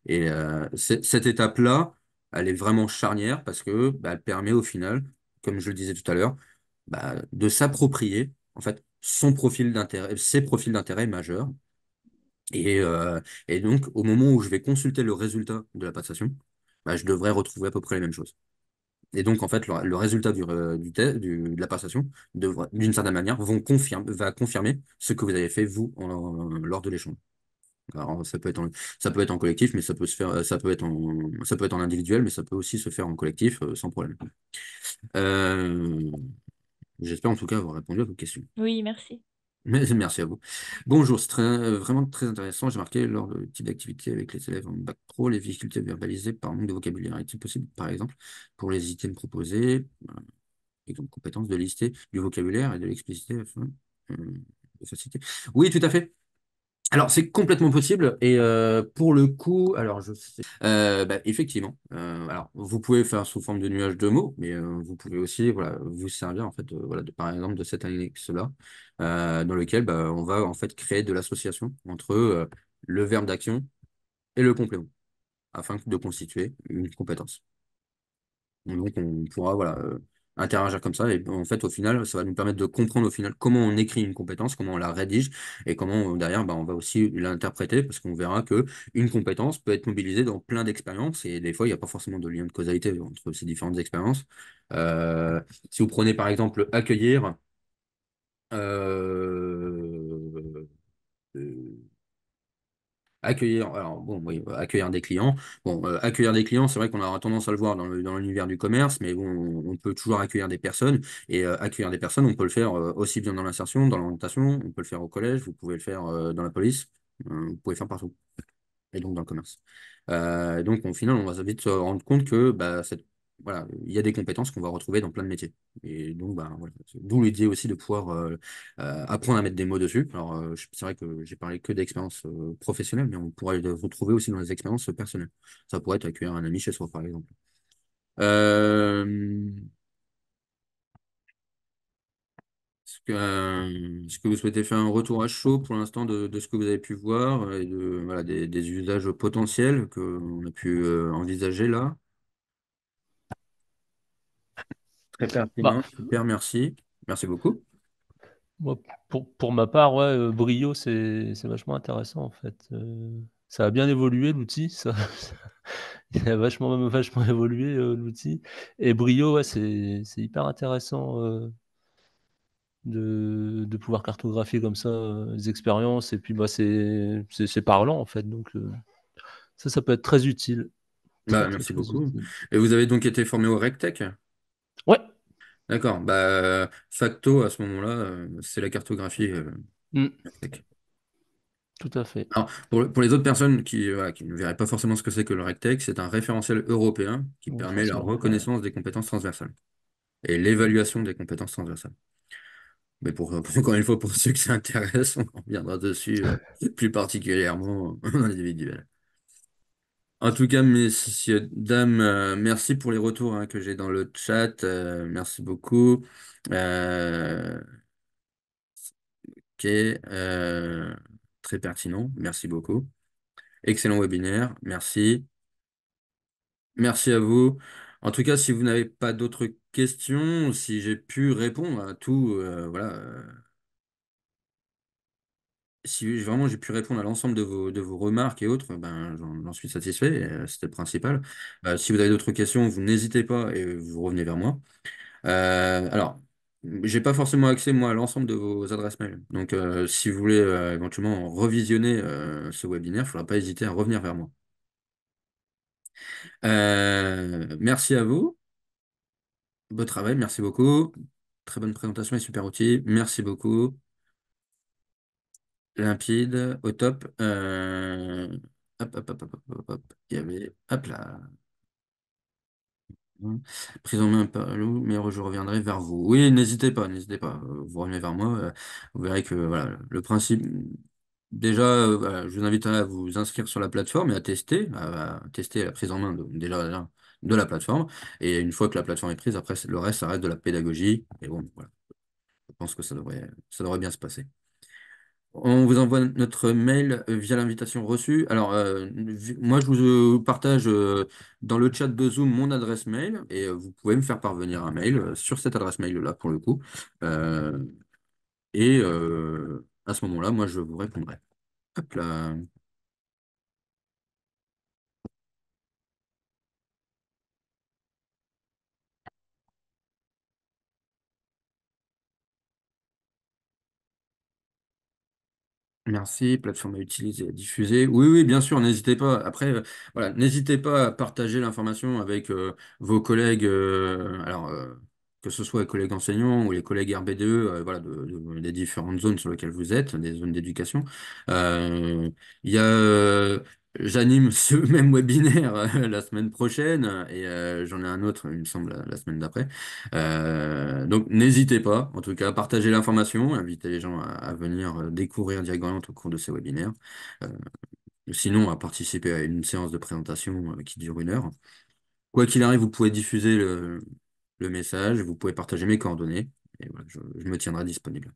Et cette étape-là, elle est vraiment charnière parce que bah, elle permet au final, comme je le disais tout à l'heure, bah, de s'approprier en fait son profil d'intérêt, ses profils d'intérêt majeurs. Et donc, au moment où je vais consulter le résultat de la passation, bah, je devrais retrouver à peu près les mêmes choses. Et donc, en fait, le résultat de la passation, d'une certaine manière, va confirmer ce que vous avez fait, vous, lors de l'échange. Alors, ça peut être en collectif, mais ça peut se faire, ça peut être en individuel, mais ça peut aussi se faire en collectif, sans problème. Euh, J'espère en tout cas avoir répondu à vos questions. Oui, merci. Merci à vous. Bonjour, c'est vraiment très intéressant. J'ai marqué lors du type d'activité avec les élèves en bac pro, les difficultés verbalisées par manque de vocabulaire. Est-il possible, par exemple, pour les items proposés, exemple compétence de lister du vocabulaire et de l'expliciter afin de faciliter? Oui, tout à fait. Alors, c'est complètement possible. Et pour le coup, alors je sais. Bah, effectivement. Alors, vous pouvez faire sous forme de nuage de mots, mais vous pouvez aussi, voilà, vous servir en fait, voilà, par exemple, de cette annexe-là, dans lequel bah, on va en fait créer de l'association entre le verbe d'action et le complément, afin de constituer une compétence. Donc, on pourra voilà, interagir comme ça. Et en fait, au final, ça va nous permettre de comprendre au final comment on écrit une compétence, comment on la rédige et comment derrière, bah, on va aussi l'interpréter parce qu'on verra que une compétence peut être mobilisée dans plein d'expériences et des fois, il n'y a pas forcément de lien de causalité entre ces différentes expériences. Euh, Si vous prenez par exemple accueillir, euh, euh, accueillir, alors bon, oui, accueillir des clients. Bon, accueillir des clients, c'est vrai qu'on aura tendance à le voir dans l'univers du commerce, mais bon, on peut toujours accueillir des personnes. Et accueillir des personnes, on peut le faire aussi bien dans l'insertion, dans l'orientation, on peut le faire au collège, vous pouvez le faire dans la police, vous pouvez le faire partout et donc dans le commerce. Donc au final, on va vite se rendre compte que bah, voilà, il y a des compétences qu'on va retrouver dans plein de métiers. Et donc, bah, voilà, d'où l'idée aussi de pouvoir apprendre à mettre des mots dessus. Alors, c'est vrai que j'ai parlé que d'expériences professionnelles, mais on pourrait le retrouver aussi dans les expériences personnelles. Ça pourrait être accueillir un ami chez soi, par exemple. Euh, est-ce que vous souhaitez faire un retour à chaud pour l'instant de ce que vous avez pu voir et voilà, des usages potentiels qu'on a pu envisager là? Très Bah, pertinent, super, merci. Merci beaucoup. moi, pour ma part, ouais, Brio, c'est vachement intéressant en fait. Ça a bien évolué l'outil, ça, il a vachement, même vachement évolué l'outil. Et Brio, ouais, c'est hyper intéressant de pouvoir cartographier comme ça les expériences. Et puis, bah, c'est parlant en fait. Donc, ça peut être très utile. Très, Bah, très, merci très beaucoup. utile. Et vous avez donc été formé au RecTech? Ouais, D'accord. Bah, Facto, à ce moment-là, c'est la cartographie mm, RecTech. tout à fait. Alors, pour les autres personnes voilà, qui ne verraient pas forcément ce que c'est que le RecTech, c'est un référentiel européen qui permet la Référentiel européen. reconnaissance des compétences transversales et l'évaluation des compétences transversales. Mais encore une fois, pour ceux que ça intéresse, on reviendra dessus plus particulièrement en individuel. En tout cas, messieurs, dames, merci pour les retours hein, que j'ai dans le chat. Merci beaucoup. Euh, ok, très pertinent. Merci beaucoup. Excellent webinaire. Merci. Merci à vous. En tout cas, si vous n'avez pas d'autres questions, si j'ai pu répondre à tout, voilà. Si vraiment j'ai pu répondre à l'ensemble de vos remarques et autres, ben, j'en suis satisfait. C'était le principal. Si vous avez d'autres questions, vous n'hésitez pas et vous revenez vers moi. Alors, j'ai pas forcément accès moi à l'ensemble de vos adresses mail. Donc, si vous voulez éventuellement revisionner ce webinaire, il ne faudra pas hésiter à revenir vers moi. Merci à vous. Beau travail, merci beaucoup. Très bonne présentation et super outil. Merci beaucoup. Limpide, au top. hop, hop, hop, hop, hop, hop. Il y avait, hop là. Prise en main par Lou, mais je reviendrai vers vous. Oui, n'hésitez pas. Vous revenez vers moi. Vous verrez que voilà, le principe. Déjà, voilà, je vous invite à vous inscrire sur la plateforme et à tester la prise en main déjà de la plateforme. Et une fois que la plateforme est prise, après le reste, ça reste de la pédagogie. Et bon, voilà, je pense que ça devrait bien se passer. On vous envoie notre mail via l'invitation reçue. Alors, moi, je vous partage dans le chat de Zoom mon adresse mail et vous pouvez me faire parvenir un mail sur cette adresse mail-là pour le coup. Euh, à ce moment-là, moi, je vous répondrai. Hop là. Merci, plateforme à utiliser, à diffuser. Oui, oui, bien sûr, n'hésitez pas. Après, voilà, n'hésitez pas à partager l'information avec vos collègues, que ce soit les collègues enseignants ou les collègues RB2, voilà, des différentes zones sur lesquelles vous êtes, des zones d'éducation. Euh, il y a, j'anime ce même webinaire la semaine prochaine et j'en ai un autre, il me semble, la semaine d'après. Donc n'hésitez pas, en tout cas, à partager l'information, inviter les gens à venir découvrir Diagonal au cours de ces webinaires. Euh, Sinon, à participer à une séance de présentation qui dure 1 heure. Quoi qu'il arrive, vous pouvez diffuser le message, vous pouvez partager mes coordonnées, et voilà, je me tiendrai disponible.